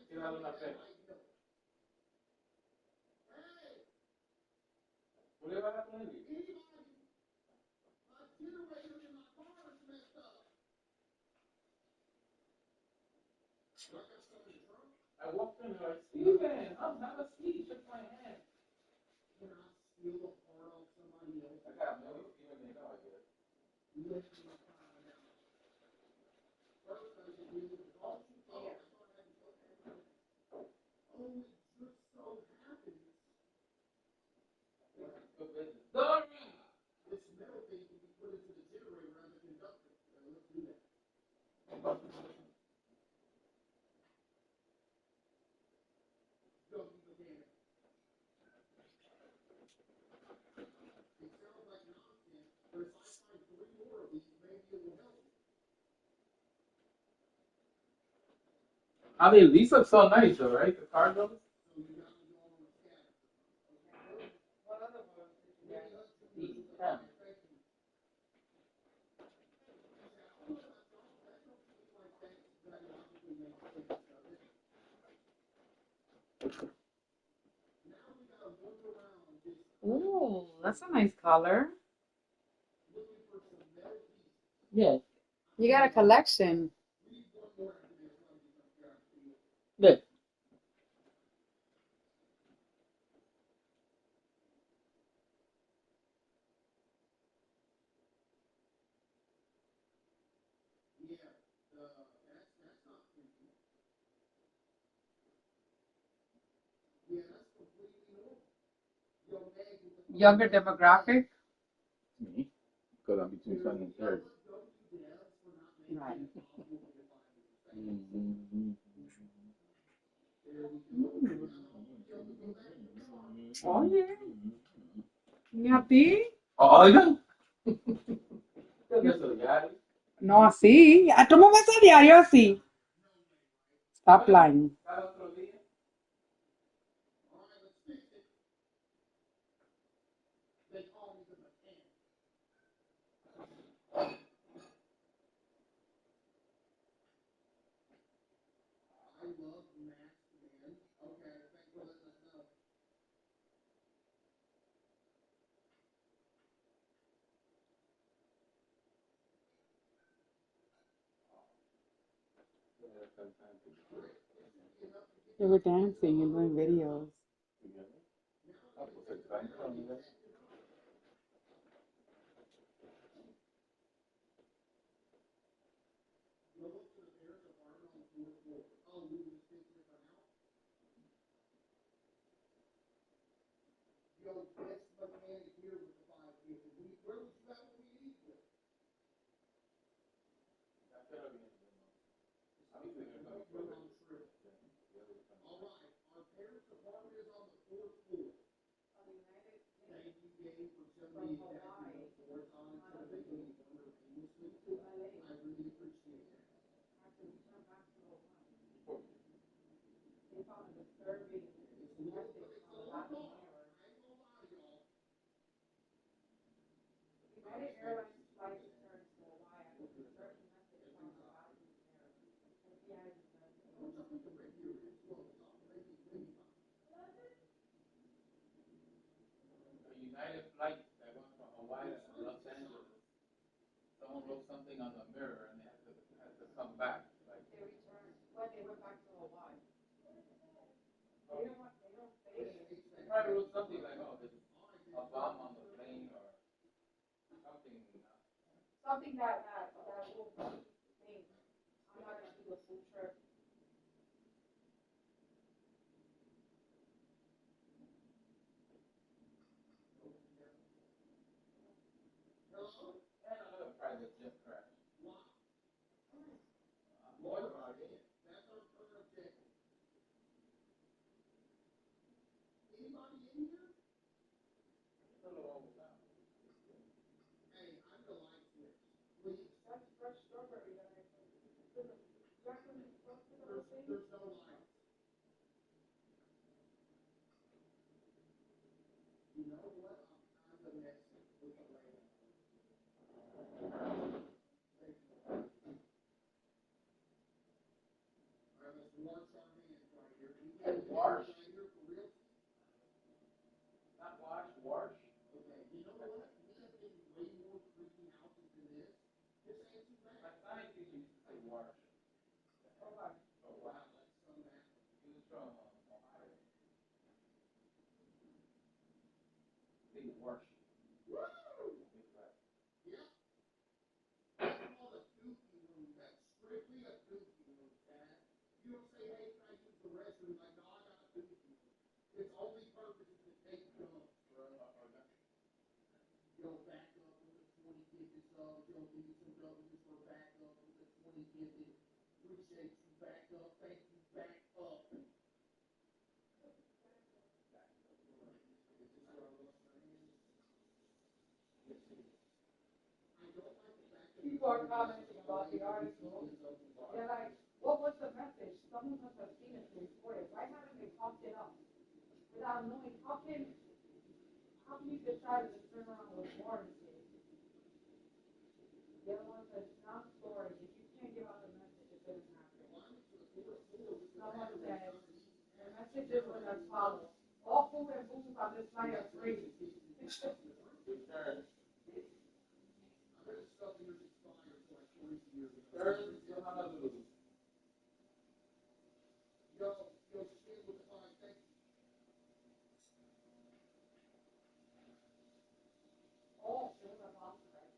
Tírale una fe. ¿Tú le vas a poner? I walked in like, Steven, I'm not a seat, shake my hand. I got milk, even they know I did. Dora! I mean, these look so nice though, right? The cardinals. Ooh, that's a nice color. Yeah. You got a collection. Look. Younger demographic. Me? Because I'm between 20 and 30. Right. Oye, ¿y a ti? Oigan. ¿Qué es eso, Yari? No así. ¿Tú me ves a diario así? Stop lying. Cada otro día. They were dancing and doing videos. United flight that went from Hawaii to Los Angeles. Someone wrote something on the mirror and they had to come back. Like They returned when they went back to Hawaii. They don't say it. they probably wrote something like, "Oh, there's a bomb on the plane" or something. Something that will think I'm not gonna do the full trip. And another private jet crash. Lloyd Martin. A little over now. That's fresh strawberry that I back when it was the little thing. Wash? Not wash, wash. My science teacher used to say wash. Oh, wow. Oh, wow. He was from Ohio. Big wash. Big fat. People are commenting about the article. They're like, what was the message? Someone must have seen it to report it. Why haven't they popped it up? Without knowing, how can you decide to turn around with warranty? The other one says, non-storage. If you can't give out the message, it didn't happen. Someone said, the messages were as follows. All food and booze on this flight are free. Return. Return to Honolulu. Oh, it was a box, right?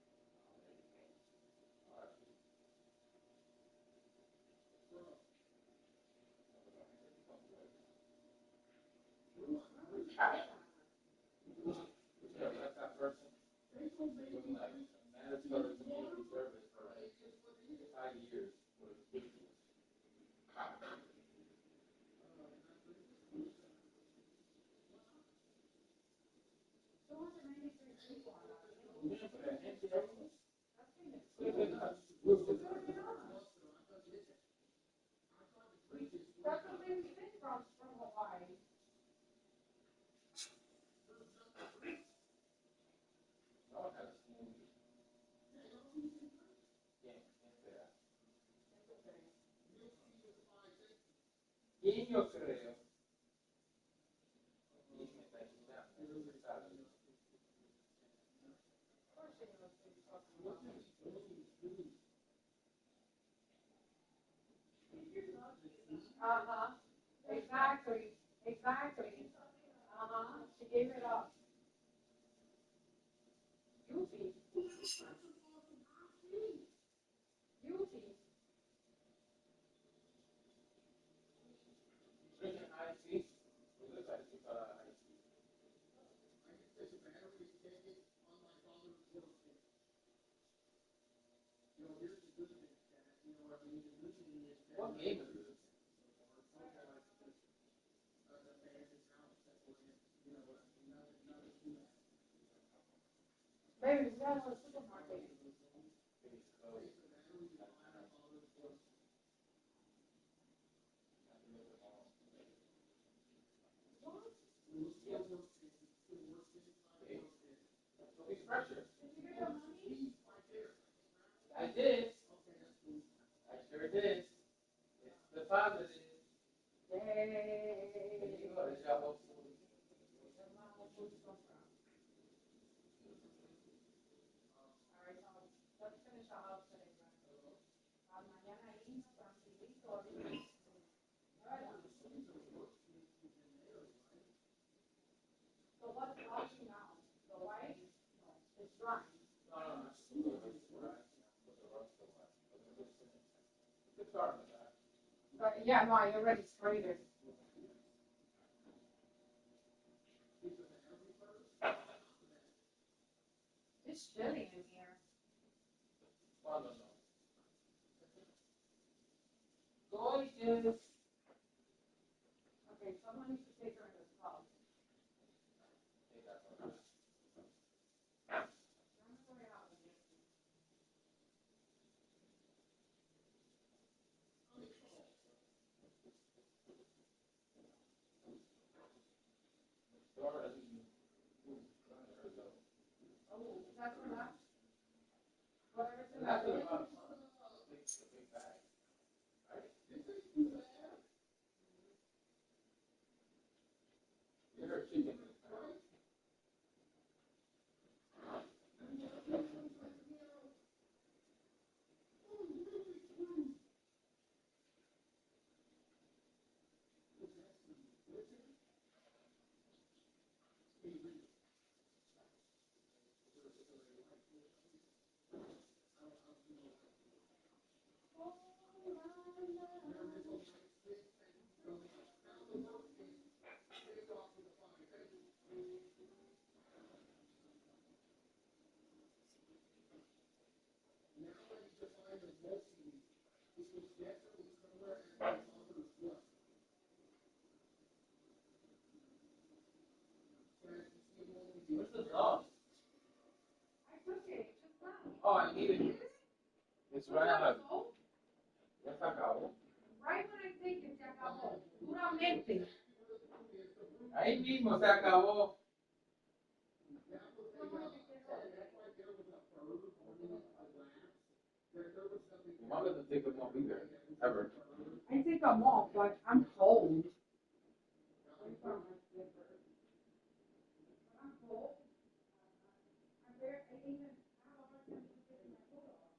Yeah, that's that person. Doing like mandatory community service for like 5 years. That's what made me think from Hawaii. No, I had a smoothie. Can't say that. Y yo creo. Y me está diciendo. Uh-huh. Exactly. Exactly. Exactly. She gave it up. Yupi. Yupi. Drinking iced tea. It looks like it's iced tea. What game is this? Baby, we gotta go to the supermarket. It's pressure. Did you get your money? I did. I sure did. It's deposited. Yay. There you go. There's your whole food. Alright, so let's finish our house today, guys. Mañana irnos tranquilito. So what's washing now? The white? No, it's drying. No. Good start with that. But yeah, no, I already sprayed it. It's chilly in here. No. Gorgeous. Okay, someone needs to take her in this house. Oh, that's for that? Whatever's in that. That's about a big bag. Right? You heard chicken. Where's the sauce? I took it just now. Oh, I needed it. It's right out. Ya se acabó. Right when I think it se acabó. Duramente. Ahí mismo se acabó. Your mom doesn't take them off either, ever. I take them off, but I'm cold. I'm cold. I even have a hard time keeping my foot off.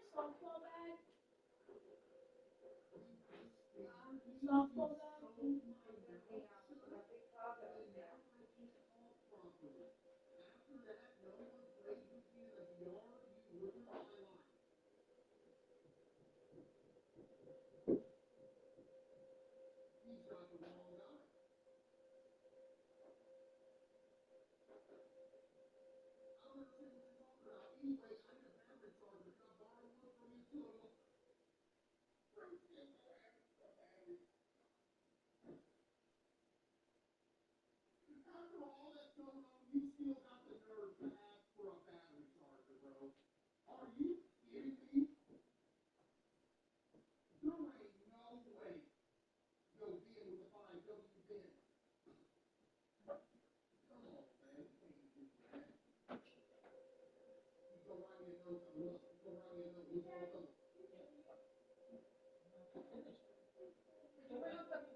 Softball bag? Softball bag?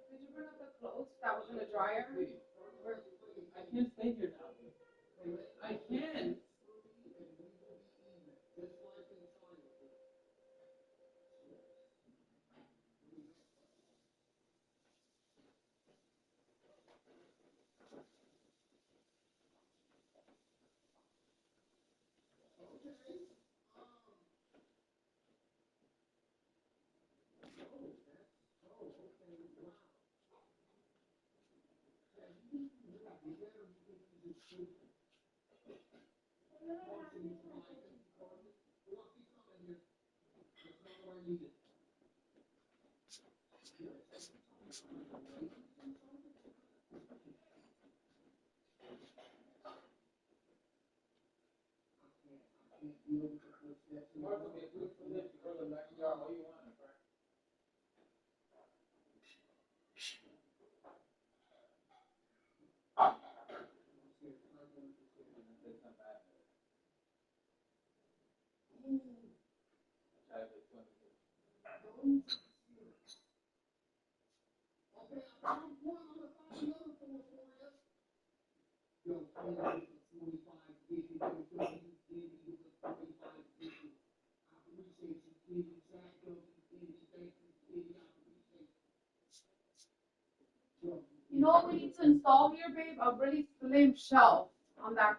Did you bring up the clothes that was in the dryer? I can't stay here now. I can't. You know what we need to install here, babe? A really slim shelf on that